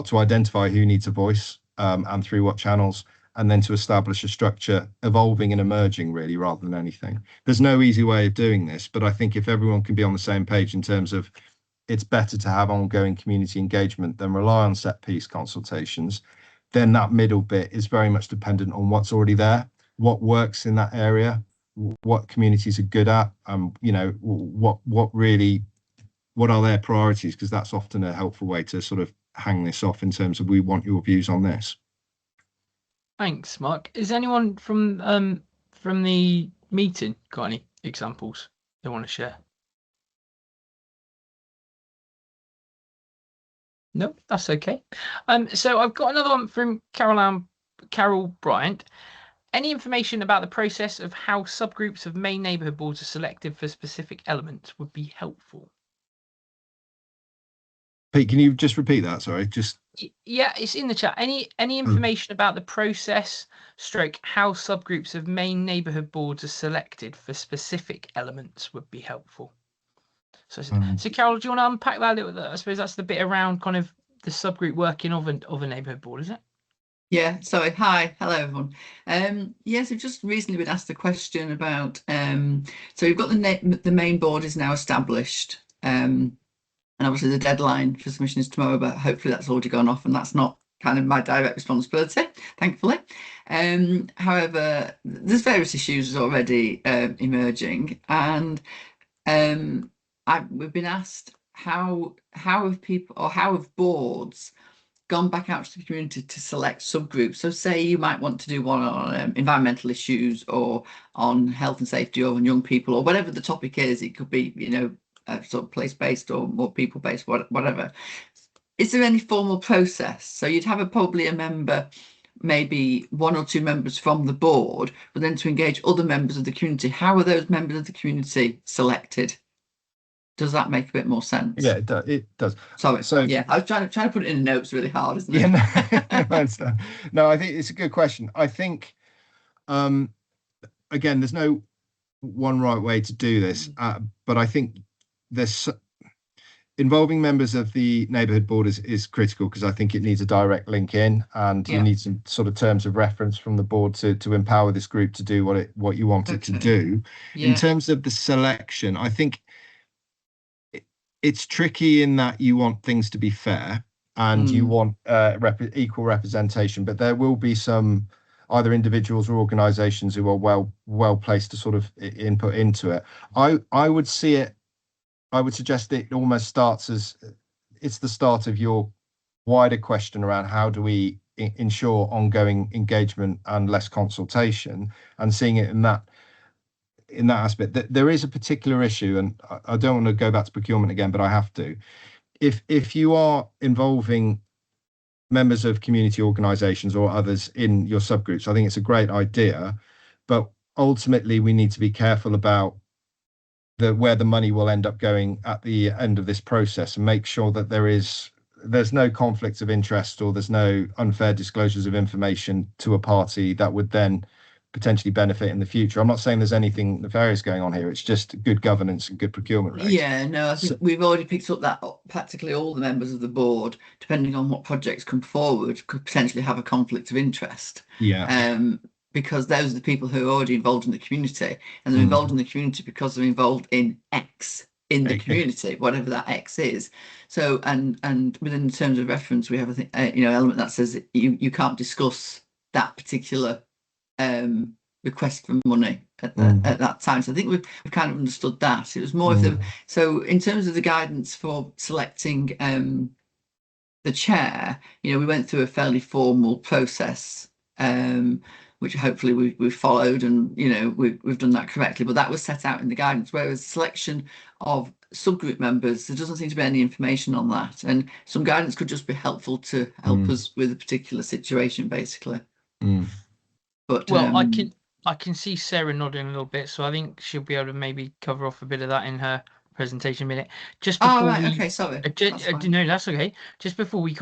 to identify who needs a voice and through what channels, and then to establish a structure evolving and emerging really rather than anything. There's no easy way of doing this, but I think if everyone can be on the same page in terms of it's better to have ongoing community engagement than rely on set piece consultations, then that middle bit is very much dependent on what's already there, what works in that area, what communities are good at, what are their priorities, because that's often a helpful way to sort of hang this off in terms of we want your views on this. Thanks, Mark. Is anyone from the meeting got any examples they want to share? No, that's okay. So I've got another one from Carol Bryant. Any information about the process of how subgroups of main neighbourhood boards are selected for specific elements would be helpful. Pete, can you just repeat that? Sorry, yeah, it's in the chat. Any information about the process / how subgroups of main neighbourhood boards are selected for specific elements would be helpful. So Carol, do you want to unpack that a little bit? I suppose that's the bit around kind of the subgroup working of a neighbourhood board, is it? Yeah, sorry. Hi, hello everyone. Yes, we've just recently been asked a question about so we've got the main board is now established, and obviously the deadline for submission is tomorrow, but hopefully that's already gone off and that's not kind of my direct responsibility, thankfully. However, there's various issues already emerging, and we've been asked how have people or how have boards gone back out to the community to select subgroups. So say you might want to do one on environmental issues or on health and safety or on young people or whatever the topic is. It could be, sort of place-based or more people-based, whatever. Is there any formal process? So you'd have probably a member, maybe 1 or 2 members from the board, but then to engage other members of the community. How are those members of the community selected? Does that make a bit more sense? Yeah, it does. Sorry. So yeah, I was trying to put it in notes really hard, isn't it? Yeah, no, I think it's a good question. I think, again, there's no one right way to do this, but I think there's involving members of the neighbourhood board is critical, because I think it needs a direct link in, and you need some sort of terms of reference from the board to empower this group to do what you want it to do. In terms of the selection, I think it's tricky in that you want things to be fair and you want equal representation, but there will be some either individuals or organisations who are well placed to sort of input into it. I would suggest that it almost starts as it's the start of your wider question around how do we ensure ongoing engagement and less consultation, and seeing it in that aspect. That there is a particular issue, and I don't want to go back to procurement again, but I have to. If you are involving members of community organisations or others in your subgroups, I think it's a great idea, but ultimately we need to be careful about where the money will end up going at the end of this process, and make sure that there's no conflicts of interest or there's no unfair disclosures of information to a party that would then potentially benefit in the future. I'm not saying there's anything nefarious going on here. It's just good governance and good procurement rates. Yeah, no, I think we've already picked up that practically all the members of the board, depending on what projects come forward, could potentially have a conflict of interest. Yeah. Because those are the people who are already involved in the community, and they're involved in the community because they're involved in X in the community, whatever that X is. So, and within the terms of reference, we have element that says you can't discuss that particular request for money at that time. So I think we've kind of understood that. It was more of so in terms of the guidance for selecting the chair, we went through a fairly formal process, which hopefully we've followed, and we've done that correctly. But that was set out in the guidance, whereas selection of subgroup members, there doesn't seem to be any information on that, and some guidance could just be helpful to help us with a particular situation, basically. But well, I can see Sarah nodding a little bit, so I think she'll be able to maybe cover off a bit of that in her presentation minute. Just before okay, sorry. No, that's okay. Just before we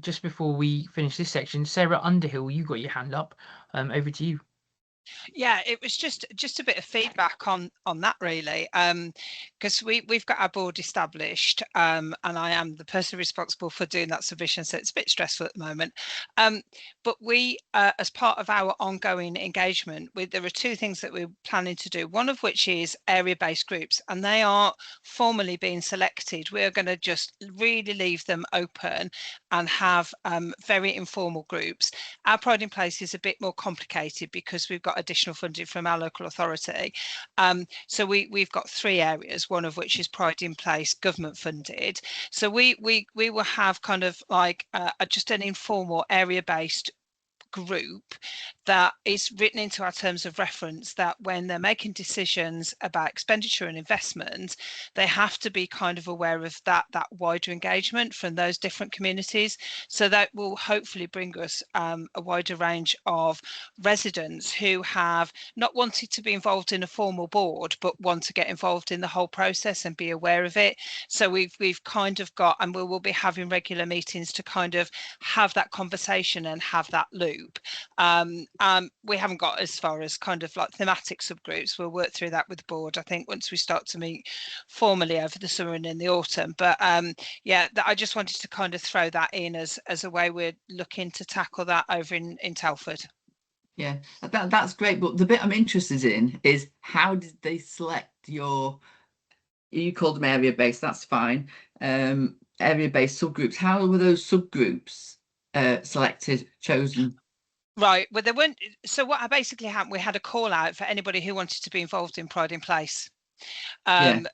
just before we finish this section, Sarah Underhill, you got your hand up. Over to you. Yeah, it was just a bit of feedback on that, really, because we've got our board established, and I am the person responsible for doing that submission, so it's a bit stressful at the moment. But we, as part of our ongoing engagement, there are two things that we're planning to do. One of which is area-based groups, and they are formally being selected. We're going to just really leave them open and have very informal groups. Our Pride in Place is a bit more complicated because we've got additional funding from our local authority. So we've got 3 areas, one of which is Pride in Place government funded. So we will have kind of like just an informal area-based group that is written into our terms of reference, that when they're making decisions about expenditure and investment, they have to be kind of aware of that wider engagement from those different communities. So that will hopefully bring us a wider range of residents who have not wanted to be involved in a formal board, but want to get involved in the whole process and be aware of it. So we've kind of got, and we will be having regular meetings to kind of have that conversation and have that loop. We haven't got as far as kind of like thematic subgroups. We'll work through that with the board, I think, once we start to meet formally over the summer and in the autumn. But yeah, I just wanted to kind of throw that in as a way we're looking to tackle that over in Telford. Yeah, that's great. But the bit I'm interested in is, how did they select you called them area-based, that's fine. Area-based subgroups, how were those subgroups selected, chosen? Right, well, they weren't. So what basically happened, we had a call out for anybody who wanted to be involved in Pride in Place.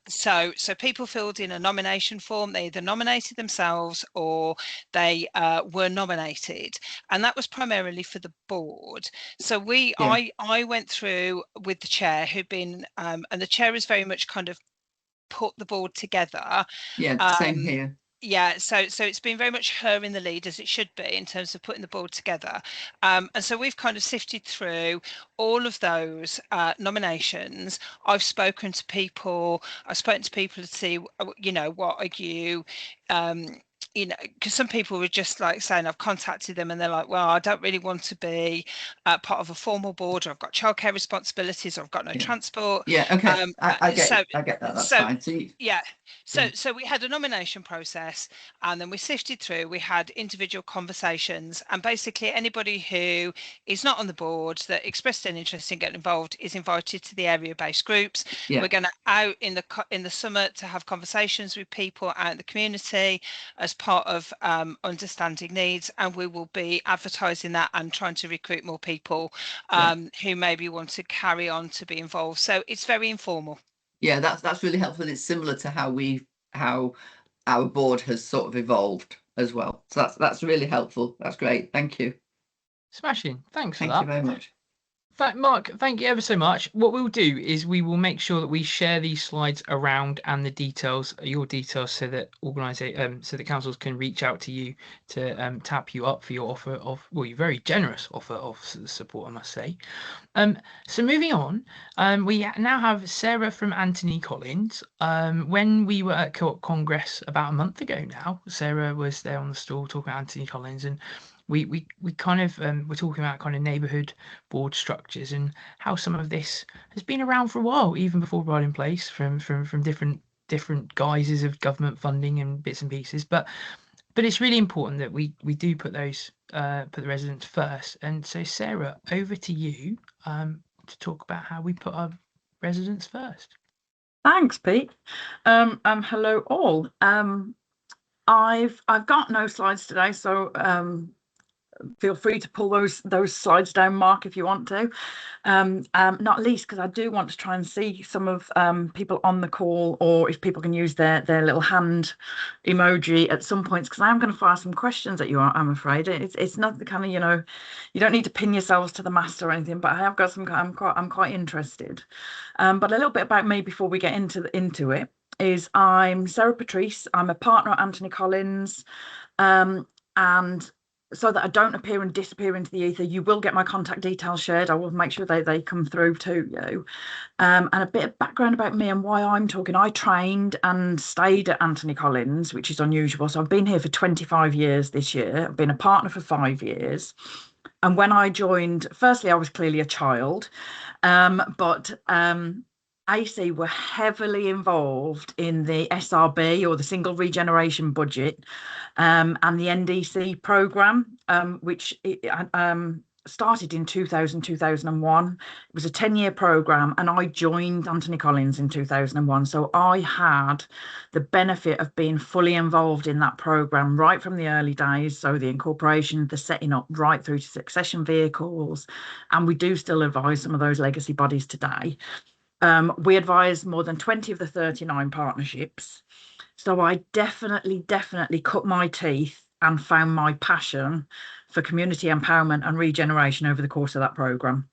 So people filled in a nomination form. They either nominated themselves or they were nominated, and that was primarily for the board. So I went through with the chair, who'd been and the chair is very much kind of put the board together. Same here. Yeah, so it's been very much her in the lead, as it should be, in terms of putting the board together. And so we've kind of sifted through all of those nominations. I've spoken to people to see, you know, what are you, you know, because some people were just like saying, I've contacted them and they're like, well, I don't really want to be part of a formal board, or I've got childcare responsibilities, or I've got no transport. Yeah, okay. I get that. That's fine. So we had a nomination process, and then we sifted through. We had individual conversations, and basically anybody who is not on the board that expressed an interest in getting involved is invited to the area-based groups. Yeah. We're going to out in the summer to have conversations with people out in the community as part of understanding needs, and we will be advertising that and trying to recruit more people who maybe want to carry on to be involved. So it's very informal. Yeah, that's really helpful. It's similar to how our board has sort of evolved as well. So that's really helpful. That's great. Thank you. Smashing. Thanks for that. Thank you very much. Mark, thank you ever so much. What we'll do is we will make sure that we share these slides around and the details, your details, so that so that councils can reach out to you to tap you up for your offer of, well, your very generous offer of support, I must say. So moving on, we now have Sarah from Anthony Collins. When we were at Co-op Congress about a month ago now, Sarah was there on the stall talking about Anthony Collins, and we kind of we're talking about kind of neighbourhood board structures and how some of this has been around for a while, even before Pride in Place, from different guises of government funding and bits and pieces. But it's really important that we do put those put the residents first. And so Sarah, over to you to talk about how we put our residents first. Thanks, Pete. Hello all. I've got no slides today, so feel free to pull those slides down, Mark, if you want to. Not least because I do want to try and see some of people on the call, or if people can use their little hand emoji at some points, because I am going to fire some questions at you, I'm afraid. It's not the kind of, you know, you don't need to pin yourselves to the mast or anything, but I have got some, I'm quite interested. But a little bit about me before we get into it. is I'm Sarah Patrice. I'm a partner at Anthony Collins, and so that I don't appear and disappear into the ether, you will get my contact details shared. I will make sure they come through to you. And a bit of background about me and why I'm talking. I trained and stayed at Anthony Collins, which is unusual. So I've been here for 25 years this year. I've been a partner for 5 years. And when I joined, firstly, I was clearly a child, but AC were heavily involved in the SRB, or the Single Regeneration Budget, and the NDC programme, which started in 2001. It was a 10-year programme, and I joined Anthony Collins in 2001. So I had the benefit of being fully involved in that programme right from the early days. So the incorporation, the setting up, right through to succession vehicles. And we do still advise some of those legacy bodies today. We advise more than 20 of the 39 partnerships. So I definitely cut my teeth and found my passion for community empowerment and regeneration over the course of that programme.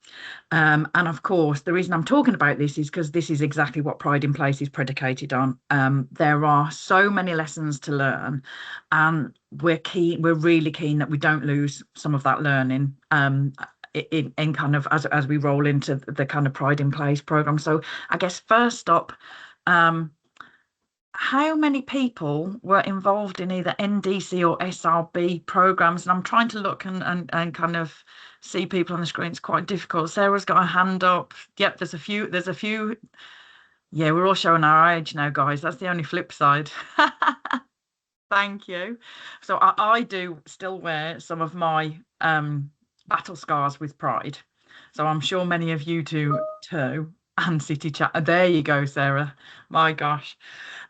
And of course, the reason I'm talking about this is because this is exactly what Pride in Place is predicated on. There are so many lessons to learn, and we're really keen that we don't lose some of that learning in kind of as we roll into the kind of Pride in Place programme. So I guess first up, how many people were involved in either NDC or SRB programs? And I'm trying to look and kind of see people on the screen. It's quite difficult. Sarah's got a hand up. Yep, there's a few. Yeah, we're all showing our age now, guys. That's the only flip side. Thank you. So I do still wear some of my battle scars with Pride. So I'm sure many of you do too. And City Chat. There you go, Sarah. My gosh.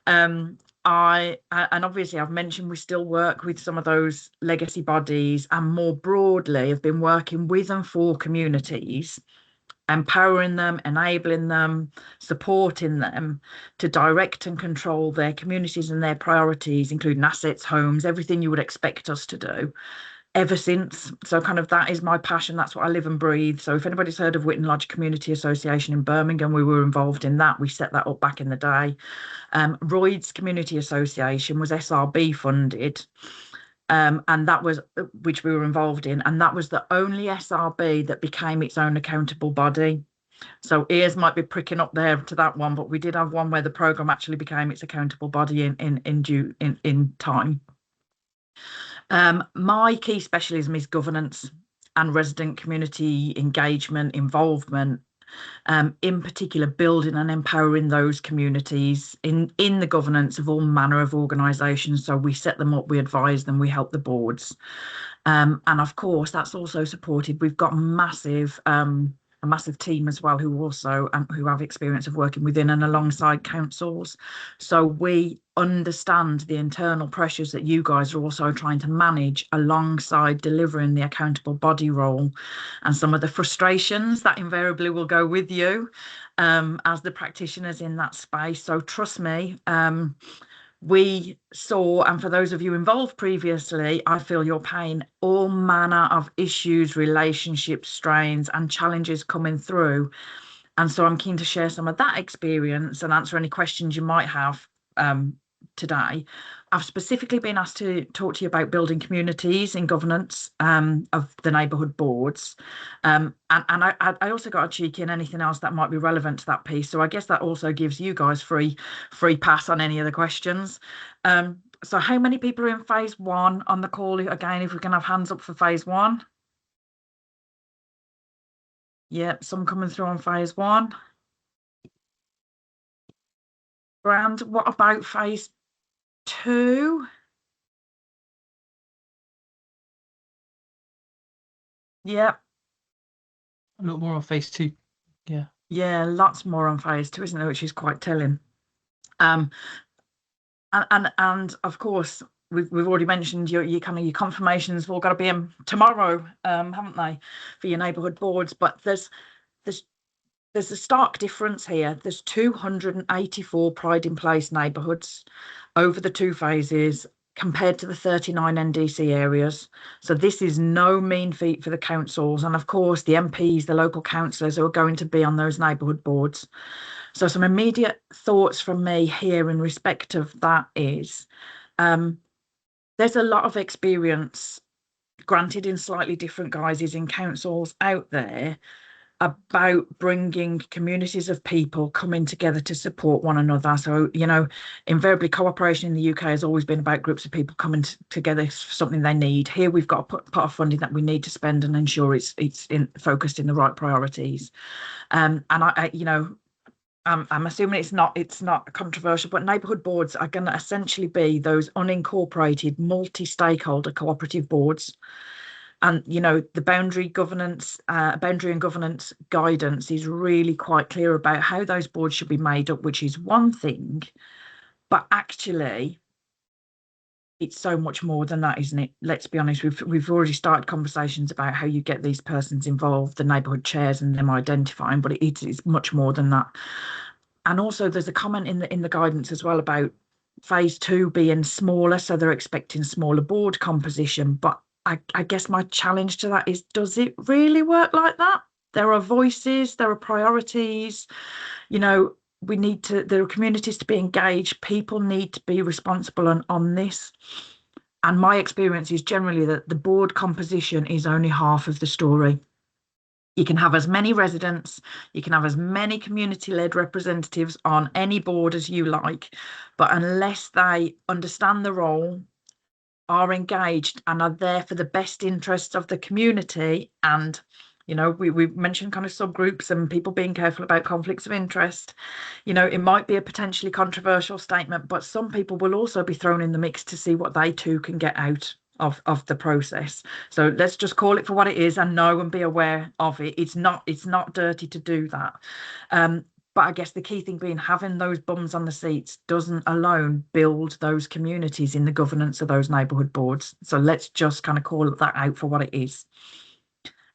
And obviously I've mentioned we still work with some of those legacy bodies, and more broadly have been working with and for communities, empowering them, enabling them, supporting them to direct and control their communities and their priorities, including assets, homes, everything you would expect us to do. Ever since. So kind of that is my passion. That's what I live and breathe. So if anybody's heard of Witten Lodge Community Association in Birmingham, we were involved in that. We set that up back in the day. Royd's Community Association was SRB funded, and that was, which we were involved in, and that was the only SRB that became its own accountable body. So ears might be pricking up there to that one, but we did have one where the programme actually became its accountable body in time. My key specialism is governance and resident community engagement, involvement, in particular building and empowering those communities in the governance of all manner of organisations. So we set them up, we advise them, we help the boards. And of course, that's also supported. We've got a massive team as well who have experience of working within and alongside councils. So we understand the internal pressures that you guys are also trying to manage alongside delivering the accountable body role, and some of the frustrations that invariably will go with you as the practitioners in that space. So trust me, we saw, and for those of you involved previously, I feel your pain, all manner of issues, relationships, strains and challenges coming through. And so I'm keen to share some of that experience and answer any questions you might have today. I've specifically been asked to talk to you about building communities in governance of the neighbourhood boards. And I also got a cheeky in anything else that might be relevant to that piece. So I guess that also gives you guys free pass on any of the questions. So how many people are in phase 1 on the call? Again, if we can have hands up for phase 1. Yep, some coming through on phase 1. Grand. What about phase 2? Yep. A lot more on phase 2. Yeah, lots more on phase 2, isn't there? Which is quite telling. And of course, we've already mentioned your confirmations have all got to be in tomorrow, haven't they, for your neighbourhood boards? But there's a stark difference here. There's 284 Pride in Place neighbourhoods over the 2 phases compared to the 39 NDC areas. So this is no mean feat for the councils, and of course the MPs, the local councillors who are going to be on those neighbourhood boards. So some immediate thoughts from me here in respect of that is there's a lot of experience, granted in slightly different guises, in councils out there about bringing communities of people coming together to support one another. So, you know, invariably cooperation in the UK has always been about groups of people coming together for something they need. Here we've got a pot of funding that we need to spend and ensure it's focused in the right priorities. And I you know, I'm assuming it's not controversial, but neighbourhood boards are going to essentially be those unincorporated multi-stakeholder cooperative boards. And, you know, the boundary and governance guidance is really quite clear about how those boards should be made up, which is one thing, but actually it's so much more than that, isn't it? Let's be honest, we've already started conversations about how you get these persons involved, the neighbourhood chairs and them identifying, but it's much more than that. And also there's a comment in the guidance as well about phase 2 being smaller, so they're expecting smaller board composition, but I guess my challenge to that is, does it really work like that? There are voices, there are priorities, you know, there are communities to be engaged, people need to be responsible on this. And my experience is generally that the board composition is only half of the story. You can have as many residents, you can have as many community-led representatives on any board as you like, but unless they understand the role, are engaged and are there for the best interests of the community, and you know, we mentioned kind of subgroups and people being careful about conflicts of interest. You know, it might be a potentially controversial statement, but some people will also be thrown in the mix to see what they too can get out of the process. So let's just call it for what it is and know and be aware of it. It's not dirty to do that. But I guess the key thing being having those bums on the seats doesn't alone build those communities in the governance of those neighbourhood boards. So let's just kind of call that out for what it is.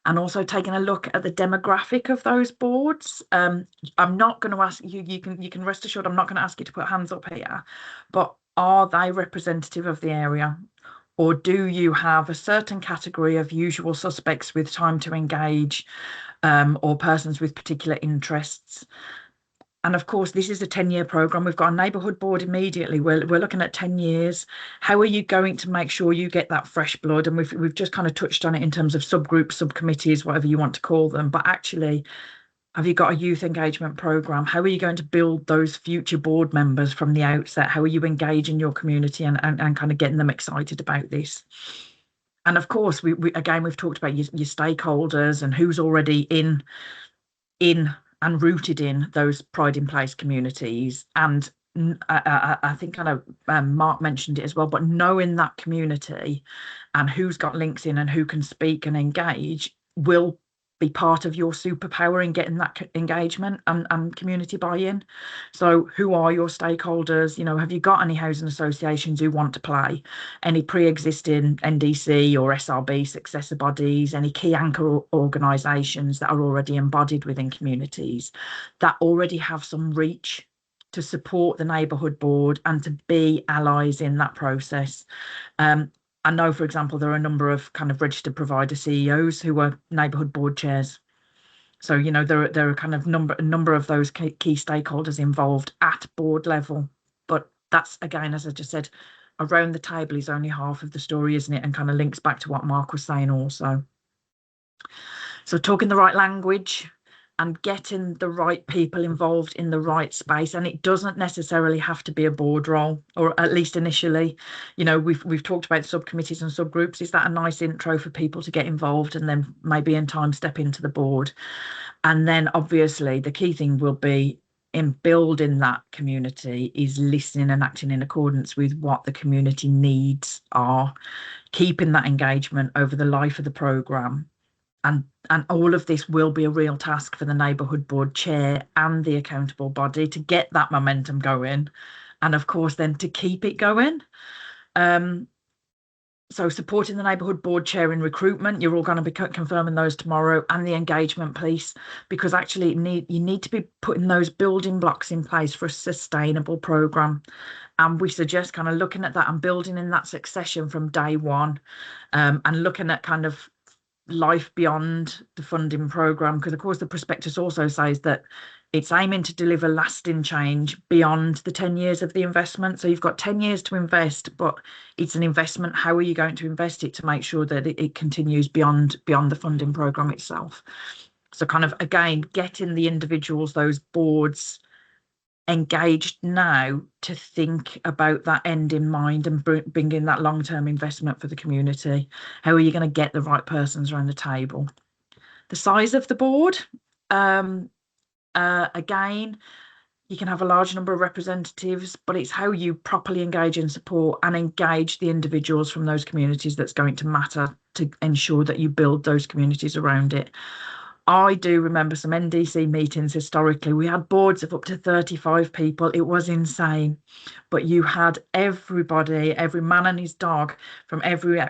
And also taking a look at the demographic of those boards. I'm not going to ask you, you can rest assured I'm not going to ask you to put hands up here, but are they representative of the area? Or do you have a certain category of usual suspects with time to engage, or persons with particular interests? And of course, this is a 10-year programme. We've got a neighbourhood board immediately. We're looking at 10 years. How are you going to make sure you get that fresh blood? And we've just kind of touched on it in terms of subgroups, subcommittees, whatever you want to call them. But actually, have you got a youth engagement programme? How are you going to build those future board members from the outset? How are you engaging your community and kind of getting them excited about this? And of course, we've talked about your stakeholders and who's already in and rooted in those Pride in Place communities. And I think kind of Mark mentioned it as well, but knowing that community and who's got links in and who can speak and engage will be part of your superpower in getting that engagement and community buy-in. So who are your stakeholders? You know, have you got any housing associations who want to play? Any pre-existing NDC or SRB successor bodies? Any key anchor organisations that are already embodied within communities that already have some reach to support the neighbourhood board and to be allies in that process? I know, for example, there are a number of kind of registered provider CEOs who are neighbourhood board chairs. So, you know, there are kind of a number of those key stakeholders involved at board level. But that's, again, as I just said, around the table is only half of the story, isn't it? And kind of links back to what Mark was saying also. So talking the right language and getting the right people involved in the right space. And it doesn't necessarily have to be a board role, or at least initially. You know, we've talked about subcommittees and subgroups. Is that a nice intro for people to get involved and then maybe in time step into the board? And then obviously the key thing will be in building that community is listening and acting in accordance with what the community needs are, keeping that engagement over the life of the programme. And all of this will be a real task for the neighbourhood board chair and the accountable body to get that momentum going, and of course then to keep it going. So supporting the neighbourhood board chair in recruitment, you're all going to be confirming those tomorrow, and the engagement piece, because actually you need to be putting those building blocks in place for a sustainable programme. And we suggest kind of looking at that and building in that succession from day one, and looking at kind of life beyond the funding programme, because of course the prospectus also says that It's aiming to deliver lasting change beyond the 10 years of the investment. So you've got 10 years to invest, but it's an investment. How are you going to invest it to make sure that it continues beyond the funding programme itself? So kind of, again, getting the individuals, those boards, engaged now to think about that end in mind and bringing that long-term investment for the community. How are you going to get the right persons around the table? The size of the board, again, you can have a large number of representatives, but it's how you properly engage and support and engage the individuals from those communities that's going to matter to ensure that you build those communities around it. I do remember some NDC meetings historically. We had boards of up to 35 people. It was insane. But you had everybody, every man and his dog from every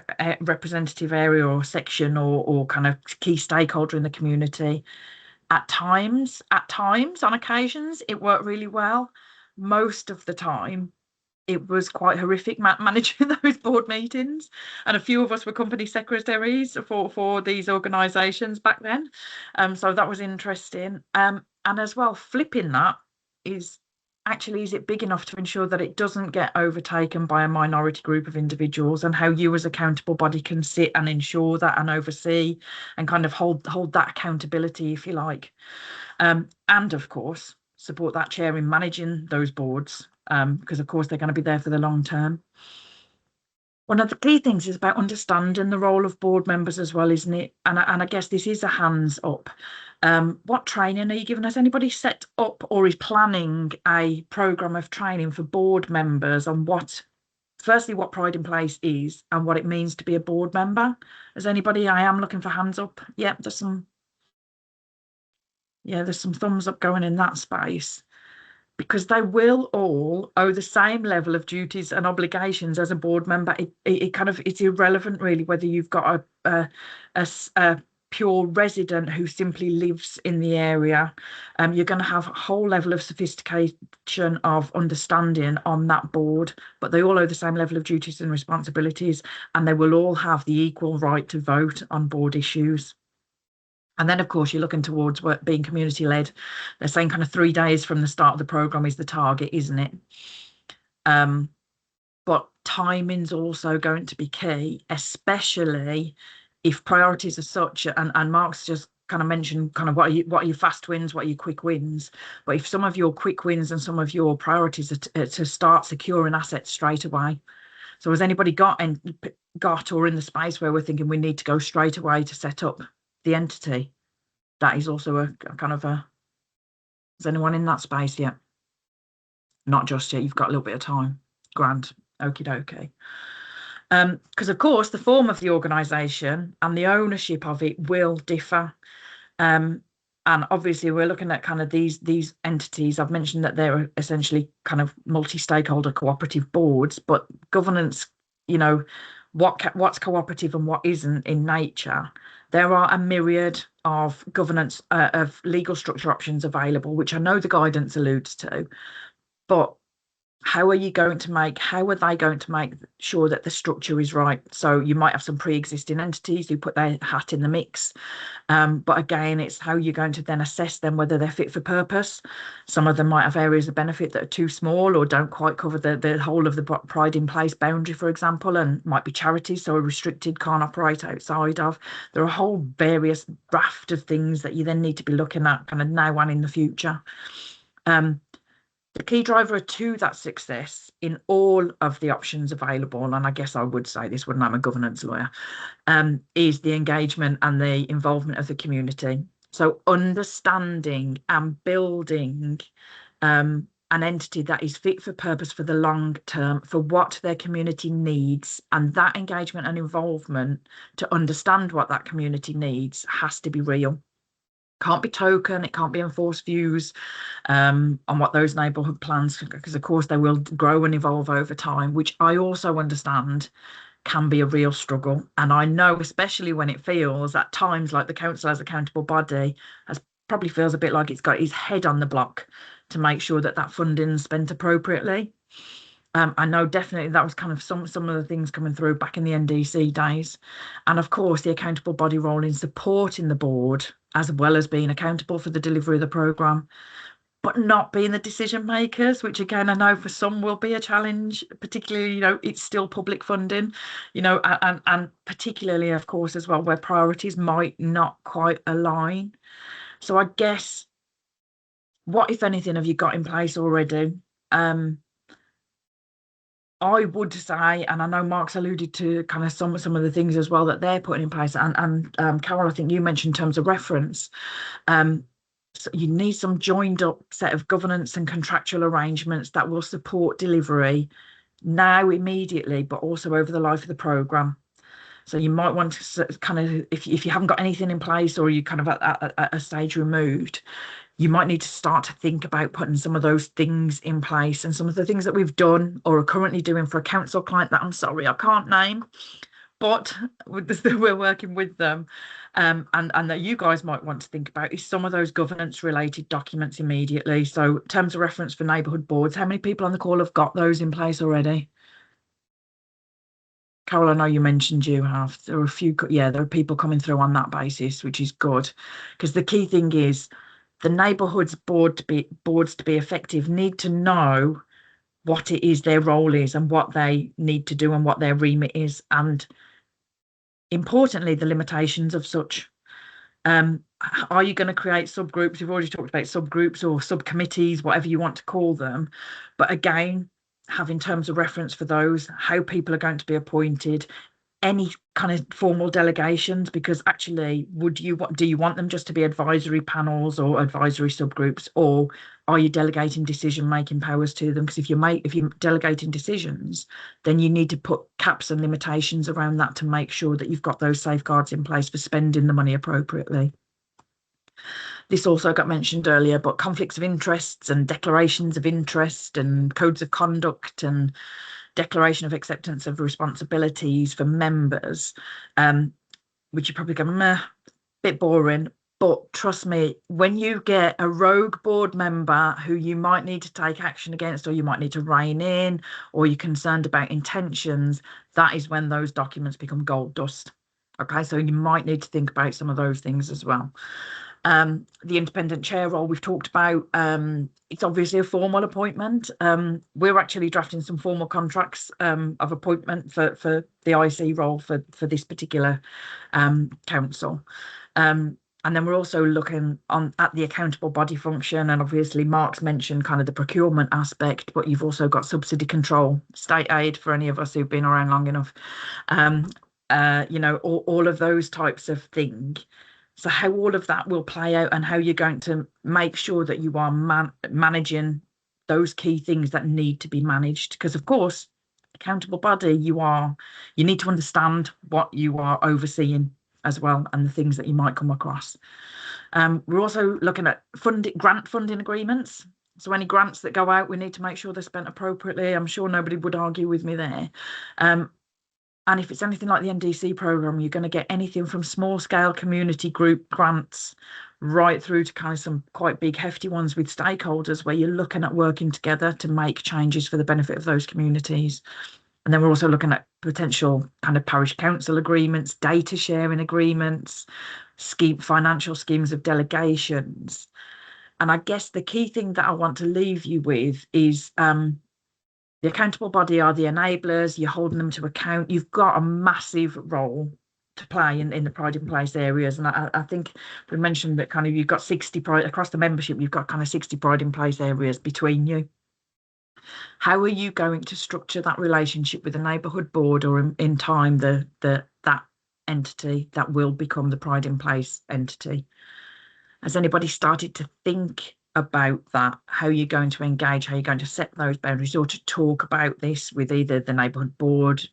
representative area or section or kind of key stakeholder in the community. At times, on occasions, it worked really well. Most of the time, it was quite horrific managing those board meetings, and a few of us were company secretaries for these organisations back then, so that was interesting. And as well, flipping that is it big enough to ensure that it doesn't get overtaken by a minority group of individuals, and how you as accountable body can sit and ensure that and oversee and kind of hold that accountability, if you like, and of course support that chair in managing those boards, because of course they're going to be there for the long term. One of the key things is about understanding the role of board members as well, isn't it? And I guess this is a hands up. What training are you giving? Has anybody set up or is planning a programme of training for board members on firstly, what Pride in Place is and what it means to be a board member? Has anybody? I am looking for hands up. Yeah, there's some thumbs up going in that space, because they will all owe the same level of duties and obligations as a board member. It's irrelevant really whether you've got a pure resident who simply lives in the area. You're going to have a whole level of sophistication of understanding on that board, but they all owe the same level of duties and responsibilities, and they will all have the equal right to vote on board issues. And then, of course, you're looking towards being community-led. They're saying kind of 3 days from the start of the programme is the target, isn't it? But timing's also going to be key, especially if priorities are such, and Mark's just kind of mentioned kind of what are your fast wins, what are your quick wins. But if some of your quick wins and some of your priorities are to start securing assets straight away. So has anybody got or in the space where we're thinking we need to go straight away to set up the entity? That is also a kind of is anyone in that space yet? Not just yet. You've got a little bit of time. Grand. Okie dokie. Because of course the form of the organisation and the ownership of it will differ. And obviously we're looking at kind of these entities. I've mentioned that they're essentially kind of multi-stakeholder cooperative boards, but governance, what's cooperative and what isn't in nature. There are a myriad of governance of legal structure options available, which I know the guidance alludes to, but how are they going to make sure that the structure is right? So you might have some pre-existing entities who put their hat in the mix, but again, it's how you're going to then assess them, whether they're fit for purpose. Some of them might have areas of benefit that are too small or don't quite cover the whole of the Pride in Place boundary, for example, and might be charities, so a restricted, can't operate outside of. There are a whole various raft of things that you then need to be looking at kind of now and in the future. The key driver to that success in all of the options available, and I guess I would say this when I'm a governance lawyer, is the engagement and the involvement of the community. So understanding and building an entity that is fit for purpose for the long term, for what their community needs, and that engagement and involvement to understand what that community needs has to be real. Can't be token, it can't be enforced views on what those neighbourhood plans, because of course they will grow and evolve over time, which I also understand can be a real struggle. And I know, especially when it feels at times like the council as accountable body probably feels a bit like it's got his head on the block to make sure that funding is spent appropriately. I know definitely that was kind of some of the things coming through back in the NDC days. And of course, the accountable body role in supporting the board, as well as being accountable for the delivery of the programme, but not being the decision makers, which again, I know for some will be a challenge, particularly, you know, it's still public funding, you know, and particularly, of course, as well, where priorities might not quite align. So I guess, what, if anything, have you got in place already? I would say, and I know Mark's alluded to kind of some of the things as well that they're putting in place, and Carol, I think you mentioned in terms of reference, so you need some joined up set of governance and contractual arrangements that will support delivery now immediately, but also over the life of the programme. So you might want to kind of, if you haven't got anything in place, or you kind of at a stage removed, you might need to start to think about putting some of those things in place. And some of the things that we've done or are currently doing for a council client that I'm sorry I can't name, but we're working with them, and that you guys might want to think about is some of those governance related documents immediately. So terms of reference for neighbourhood boards, how many people on the call have got those in place already? Carol, I know you mentioned you have. There are a few, yeah, there are people coming through on that basis, which is good, because the key thing is the neighbourhoods boards to be effective need to know what it is their role is and what they need to do and what their remit is, and importantly the limitations of such. Are you going to create subgroups? We've already talked about subgroups or subcommittees, whatever you want to call them, but again, having terms of reference for those, how people are going to be appointed, any kind of formal delegations, because actually do you want them just to be advisory panels or advisory subgroups, or are you delegating decision making powers to them? Because if you're delegating decisions, then you need to put caps and limitations around that to make sure that you've got those safeguards in place for spending the money appropriately. This also got mentioned earlier, but conflicts of interests and declarations of interest and codes of conduct and declaration of acceptance of responsibilities for members, which you probably go, meh, bit boring. But trust me, when you get a rogue board member who you might need to take action against, or you might need to rein in, or you're concerned about intentions, that is when those documents become gold dust. Okay, so you might need to think about some of those things as well. The independent chair role we've talked about, it's obviously a formal appointment. We're actually drafting some formal contracts of appointment for the IC role for this particular council. And then we're also looking at the accountable body function, and obviously Mark's mentioned kind of the procurement aspect, but you've also got subsidy control, state aid for any of us who've been around long enough, you know, all of those types of things. So how all of that will play out and how you're going to make sure that you are managing those key things that need to be managed. Because of course, accountable body, you need to understand what you are overseeing as well, and the things that you might come across. We're also looking at grant funding agreements. So any grants that go out, we need to make sure they're spent appropriately. I'm sure nobody would argue with me there. And if it's anything like the NDC programme, you're going to get anything from small scale community group grants right through to kind of some quite big hefty ones with stakeholders, where you're looking at working together to make changes for the benefit of those communities. And then we're also looking at potential kind of parish council agreements, data sharing agreements, financial schemes of delegations. And I guess the key thing that I want to leave you with is the accountable body are the enablers. You're holding them to account. You've got a massive role to play in the pride in place areas. And I think we mentioned that kind of you've got 60 pride across the membership. You've got kind of 60 pride in place areas between you. How are you going to structure that relationship with the neighbourhood board, or in time that entity that will become the pride in place entity? Has anybody started to think about that, how you're going to engage, how you're going to set those boundaries, or to talk about this with either the neighbourhood board,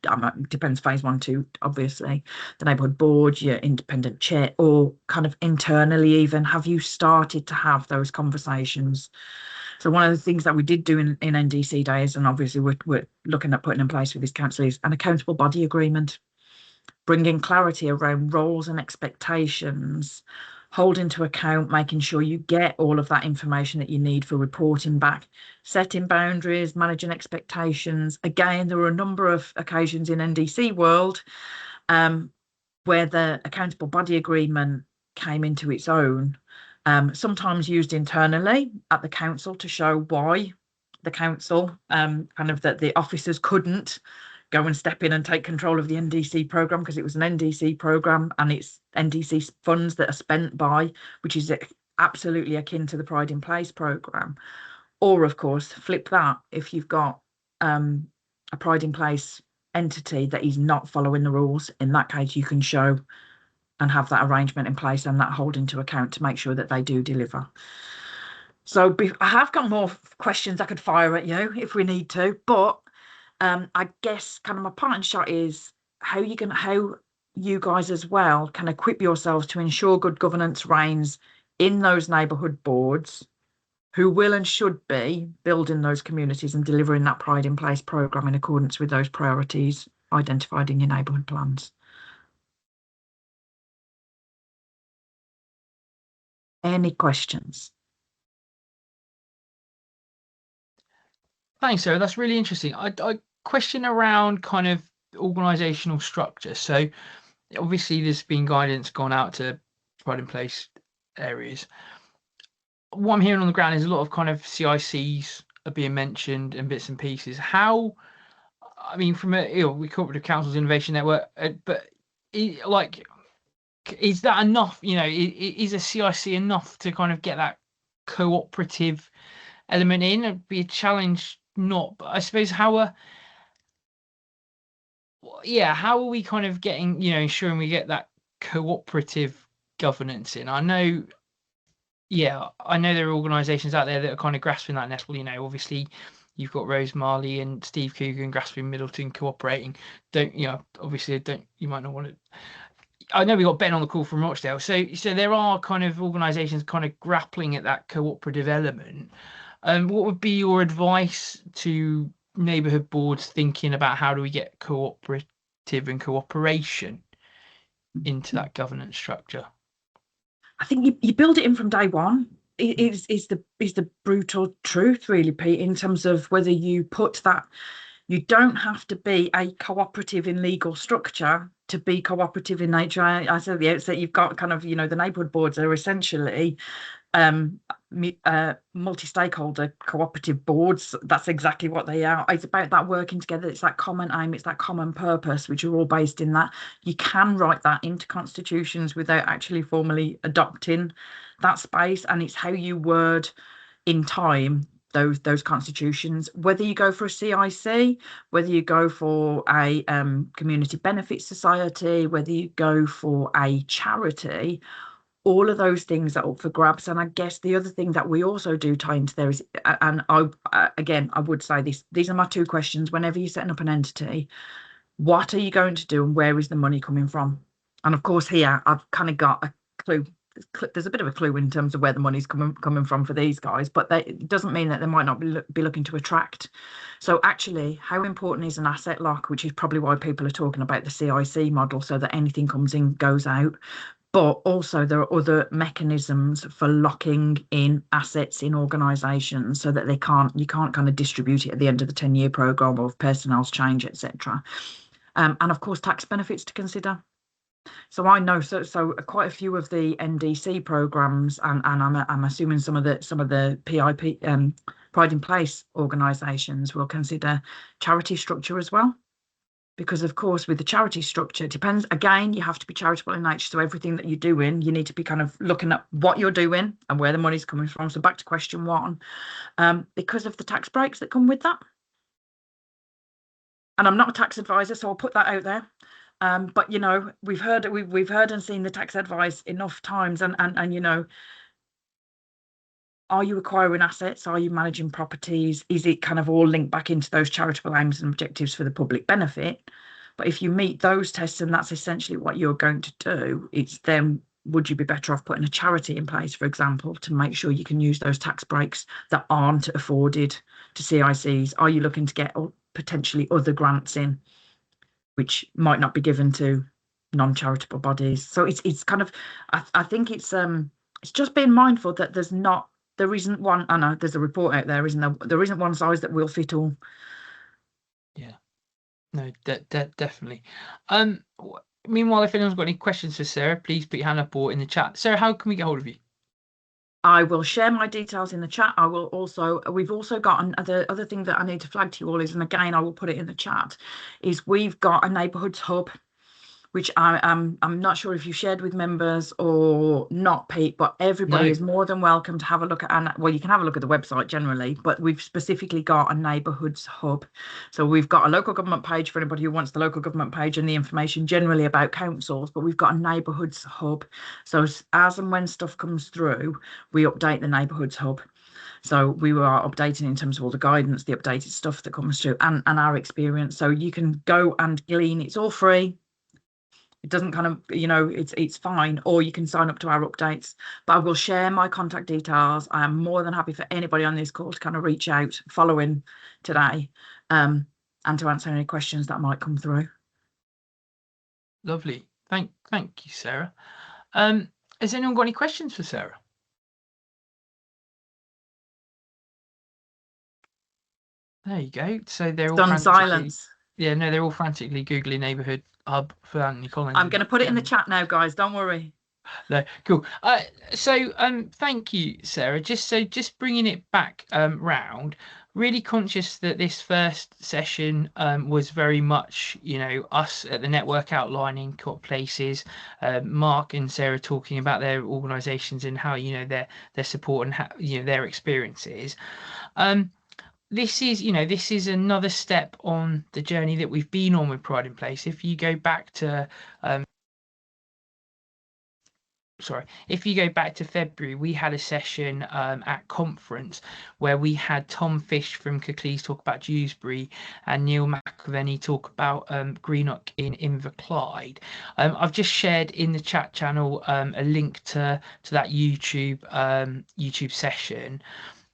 depends phase 1, 2, obviously, the neighbourhood board, your independent chair, or kind of internally even? Have you started to have those conversations? So one of the things that we did do in NDC days, and obviously we're looking at putting in place with this council, is an accountable body agreement, bringing clarity around roles and expectations, holding to account, making sure you get all of that information that you need for reporting back, setting boundaries, managing expectations. Again, there were a number of occasions in NDC world where the accountable body agreement came into its own, sometimes used internally at the council to show why the council, kind of that the officers couldn't go and step in and take control of the NDC programme because it was an NDC programme and it's NDC funds that are spent by, which is absolutely akin to the Pride in Place programme. Or, of course, flip that, if you've got a Pride in Place entity that is not following the rules, in that case, you can show and have that arrangement in place and that holding to account to make sure that they do deliver. So I have got more questions I could fire at you if we need to, but I guess kind of my parting shot is how you guys as well can equip yourselves to ensure good governance reigns in those neighbourhood boards who will and should be building those communities and delivering that Pride in Place programme in accordance with those priorities identified in your neighbourhood plans. Any questions? Thanks, Sarah. That's really interesting. I question around kind of organisational structure. So obviously there's been guidance gone out to Pride in Place areas. What I'm hearing on the ground is a lot of kind of CICs are being mentioned and bits and pieces. How, I mean, from we Cooperative Councils Innovation Network, but is that enough? You know, is a CIC enough to kind of get that cooperative element in? It'd be a challenge, not, but I suppose how are we kind of getting, ensuring we get that cooperative governance in? I know there are organisations out there that are kind of grasping that nettle. Obviously you've got Rose Marley and Steve Coogan grasping Middleton cooperating. You might not want to. I know we got Ben on the call from Rochdale, so there are kind of organisations kind of grappling at that cooperative element. What would be your advice to neighbourhood boards thinking about how do we get cooperative and cooperation into that governance structure? I think you build it in from day one. Is the brutal truth, really, Pete, in terms of whether you put that. You don't have to be a cooperative in legal structure to be cooperative in nature. I said at the outset, you've got kind of, the neighbourhood boards are essentially multi-stakeholder cooperative boards. That's exactly what they are. It's about that working together. It's that common aim. It's that common purpose, which are all based in that. You can write that into constitutions without actually formally adopting that space. And it's how you word in time those constitutions, whether you go for a CIC, whether you go for a community benefit society, whether you go for a charity, all of those things are up for grabs. And I guess the other thing that we also do tie into there is, and I would say these are my two questions whenever you're setting up an entity: what are you going to do and where is the money coming from? And of course here I've kind of got a clue. There's a bit of a clue in terms of where the money's coming from for these guys, but it doesn't mean that they might not be looking to attract. So actually, how important is an asset lock, which is probably why people are talking about the CIC model, so that anything comes in, goes out. But also there are other mechanisms for locking in assets in organisations so that you can't kind of distribute it at the end of the 10-year programme or if personnel's change, etc. And of course, tax benefits to consider. So I know so quite a few of the NDC programs, and I'm assuming some of the PIP Pride in Place organisations will consider charity structure as well, because of course with the charity structure, it depends. Again, you have to be charitable in nature, so everything that you're doing, you need to be kind of looking at what you're doing and where the money's coming from. So back to question one, because of the tax breaks that come with that, and I'm not a tax advisor, so I'll put that out there. But we've heard and seen the tax advice enough times, and are you acquiring assets? Are you managing properties? Is it kind of all linked back into those charitable aims and objectives for the public benefit? But if you meet those tests and that's essentially what you're going to do, it's then would you be better off putting a charity in place, for example, to make sure you can use those tax breaks that aren't afforded to CICs? Are you looking to get potentially other grants in, which might not be given to non-charitable bodies. So it's kind of, I think it's just being mindful that there isn't one. I know there's a report out there, isn't there? There isn't one size that will fit all. Yeah, no, definitely. Meanwhile, if anyone's got any questions for Sarah, please put your hand up or in the chat. Sarah, how can we get hold of you? I will share my details in the chat. We've also got other thing that I need to flag to you all is, and again, I will put it in the chat, is we've got a neighbourhoods hub, which I'm not sure if you shared with members or not, Pete, but everybody is more than welcome to have a look at, well, you can have a look at the website generally, but we've specifically got a neighbourhoods hub. So we've got a local government page for anybody who wants the local government page and the information generally about councils, but we've got a neighbourhoods hub. So as and when stuff comes through, we update the neighbourhoods hub. So we are updating in terms of all the guidance, the updated stuff that comes through and our experience. So you can go and glean, it's all free. It doesn't kind of, it's fine, or you can sign up to our updates, but I will share my contact details. I am more than happy for anybody on this call to kind of reach out following today and to answer any questions that might come through. Lovely. Thank you, Sarah. Has anyone got any questions for Sarah? There you go. So they're all done silence. Yeah, no, they're all frantically Googling neighbourhood hub for Anthony Collins. I'm going to put it in the chat now, guys. Don't worry. No, cool. So thank you, Sarah. Just bringing it back round. Really conscious that this first session was very much, us at the network outlining co-op places, Mark and Sarah talking about their organisations and how their support and how their experiences. This is another step on the journey that we've been on with Pride in Place. If you go back to February, we had a session at conference where we had Tom Fish from Kirklees talk about Dewsbury and Neil McAvenny talk about Greenock in Inverclyde. I've just shared in the chat channel a link to that YouTube session.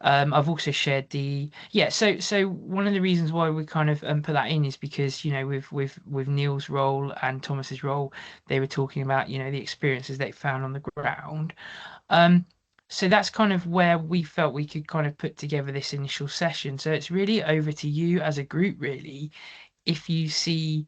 I've also shared so one of the reasons why we kind of put that in is because with Neil's role and Thomas's role, they were talking about the experiences they found on the ground. So that's kind of where we felt we could kind of put together this initial session. So it's really over to you as a group, really, if you see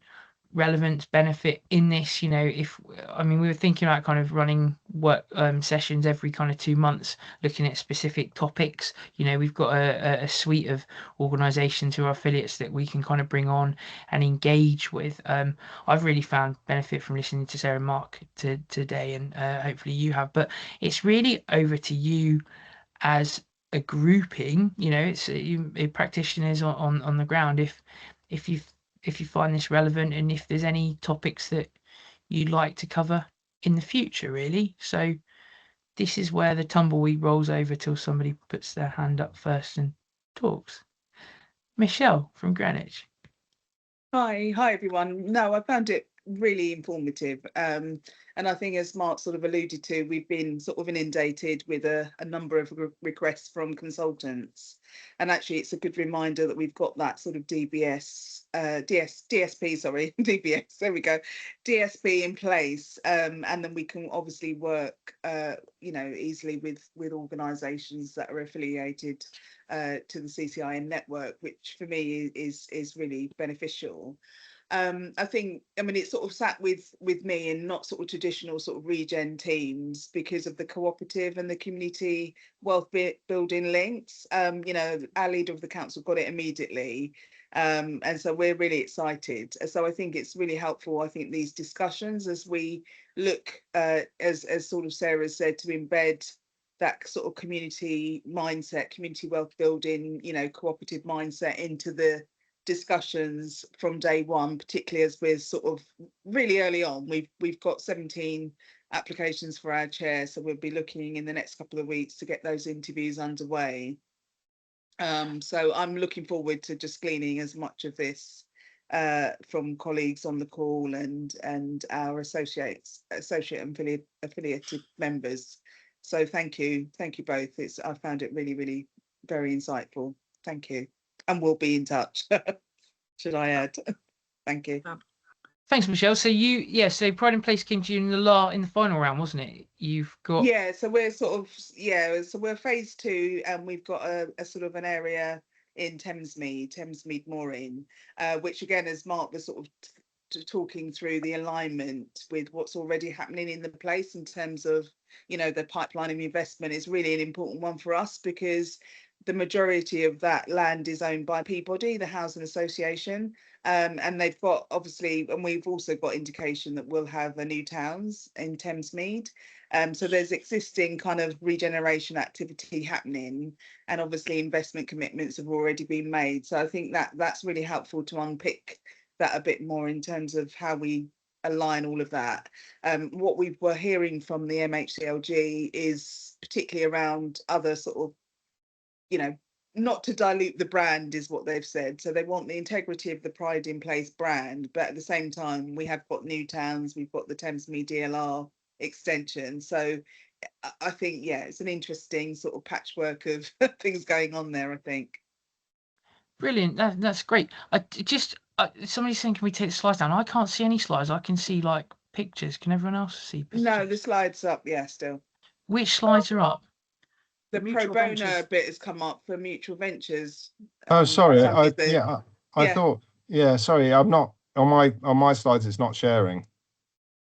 relevance, benefit in this. We were thinking about kind of running work sessions every kind of 2 months, looking at specific topics. We've got a suite of organisations who are affiliates that we can kind of bring on and engage with. I've really found benefit from listening to Sarah and Mark today, and hopefully you have. But it's really over to you as a grouping. It's practitioners on the ground. If you find this relevant and if there's any topics that you'd like to cover in the future, really. So this is where the tumbleweed rolls over till somebody puts their hand up first and talks. Michelle from Greenwich. Hi everyone. No, I found it really informative. And I think, as Mark sort of alluded to, we've been sort of inundated with a number of requests from consultants. And actually, it's a good reminder that we've got that sort of DSP, there we go, DSP in place. And then we can obviously work, easily with organisations that are affiliated to the CCIN network, which for me is really beneficial. I think, it sort of sat with me in not sort of traditional sort of regen teams because of the cooperative and the community wealth building links. Our leader of the council got it immediately. And so we're really excited. So I think it's really helpful, these discussions as we look, as sort of Sarah said, to embed that sort of community mindset, community wealth building, cooperative mindset into the discussions from day one, particularly as we're sort of really early on. We've got 17 applications for our chair, so we'll be looking in the next couple of weeks to get those interviews underway. So I'm looking forward to just gleaning as much of this from colleagues on the call and our associate and affiliated members. So thank you both. I found it really, really very insightful. Thank you. And we'll be in touch, should I add. Thank you. Thanks, Michelle. So so Pride in Place came to you in the final round, wasn't it? You've got So we're sort of so we're phase 2, and we've got a sort of an area in Thamesmead Mooring, which again, as Mark was sort of talking through the alignment with what's already happening in the place in terms of, you know, the pipeline of investment is really an important one for us, because the majority of that land is owned by Peabody, the housing association, and they've got obviously, and we've also got indication that we'll have a new towns in Thamesmead. So there's existing kind of regeneration activity happening, and obviously investment commitments have already been made. So I think that that's really helpful to unpick that a bit more in terms of how we align all of that. What we were hearing from the MHCLG is particularly around other sort of, you know, not to dilute the brand is what they've said. So they want the integrity of the Pride in Place brand, but at the same time, we have got new towns, we've got the Thamesmead DLR extension. So I think, it's an interesting sort of patchwork of things going on there, I think. brilliant. That's great. Somebody's saying, can we take the slides down? I can't see any slides. I can see like pictures. Can everyone else see pictures? No, the slide's up, still. Which slides are up? The pro bono bit has come up for mutual ventures. Oh, sorry. I Yeah. thought, sorry, I'm not on my slides. It's not sharing.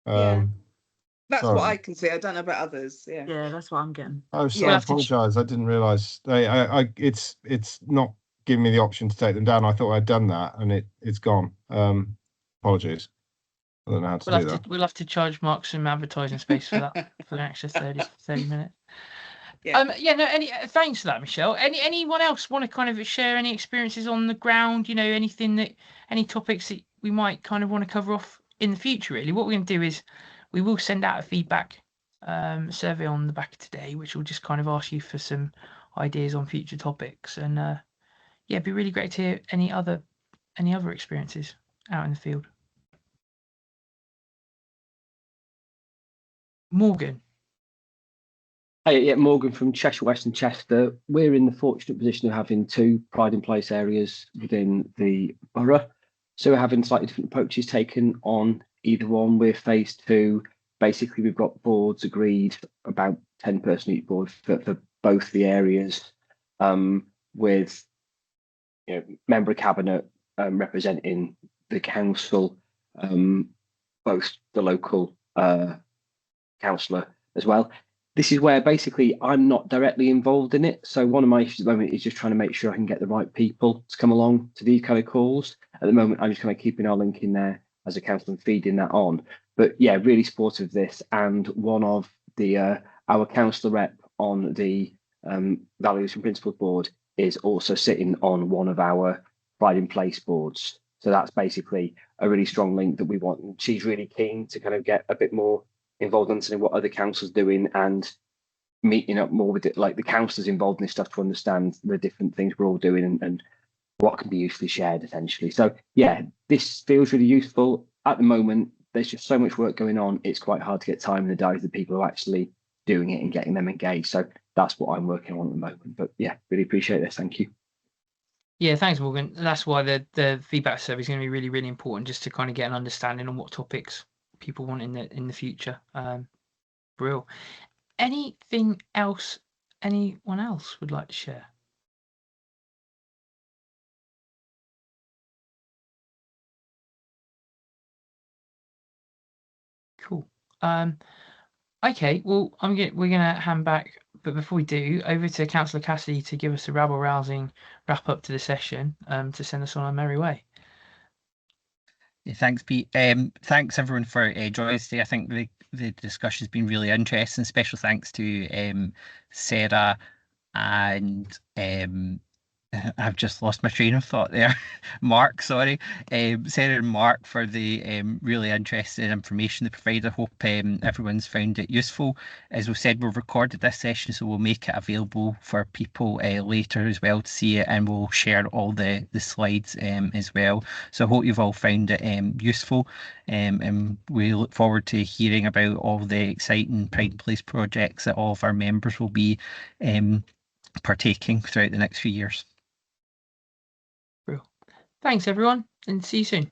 That's sorry. what I can see. I don't know about others. Yeah, that's what I'm getting. Oh, sorry. I apologise. I didn't realise. It's not giving me the option to take them down. I thought I'd done that, and it's gone. Apologies. I don't know how to do that. We'll have to charge Mark some advertising space for that for an extra 30 minutes. Thanks for that, Michelle. Anyone else want to kind of share any experiences on the ground, you know, any topics that we might kind of want to cover off in the future? Really, what we're going to do is we will send out a feedback survey on the back of today, which will just kind of ask you for some ideas on future topics, and it'd be really great to hear any other experiences out in the field. Morgan. Hi, Morgan from Cheshire West and Chester. We're in the fortunate position of having 2 Pride in Place areas within the borough. So we're having slightly different approaches taken on either one. We're phase 2. Basically, we've got boards agreed, about 10 person each board for both the areas, with member of cabinet representing the council, both the local councillor as well. This is where basically I'm not directly involved in it. So one of my issues at the moment is just trying to make sure I can get the right people to come along to these kind of calls. At the moment, I'm just kind of keeping our link in there as a council and feeding that on. But really supportive of this. And one of the our councillor rep on the Values and Principles board is also sitting on one of our Pride in Place boards. So that's basically a really strong link that we want. And she's really keen to kind of get a bit more involved in understanding what other councils doing and meeting up more with it, like the councillors involved in this stuff to understand the different things we're all doing and what can be usefully shared essentially. So this feels really useful at the moment. There's just so much work going on. It's quite hard to get time in the diaries of the people who are actually doing it and getting them engaged. So that's what I'm working on at the moment. But really appreciate this. Thank you. Yeah, thanks, Morgan. That's why the feedback survey is going to be really, really important, just to kind of get an understanding on what topics people want in the future. Brill. Anything else anyone else would like to share? Cool. Okay, well, we're gonna hand back, but before we do, over to Councillor Cassidy to give us a rabble-rousing wrap up to the session, to send us on our merry way. Yeah, thanks, Pete. Thanks everyone for joining us today. I think the discussion's been really interesting. Special thanks to Sarah and I've just lost my train of thought there. Mark, sorry. Sarah and Mark for the really interesting information they provided. I hope everyone's found it useful. As we've said, we've recorded this session, so we'll make it available for people later as well to see it, and we'll share all the slides as well. So I hope you've all found it useful, and we look forward to hearing about all the exciting Pride in Place projects that all of our members will be partaking throughout the next few years. Thanks everyone, and see you soon.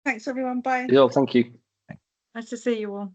Thanks everyone. Bye. Yeah, thank you. Nice to see you all.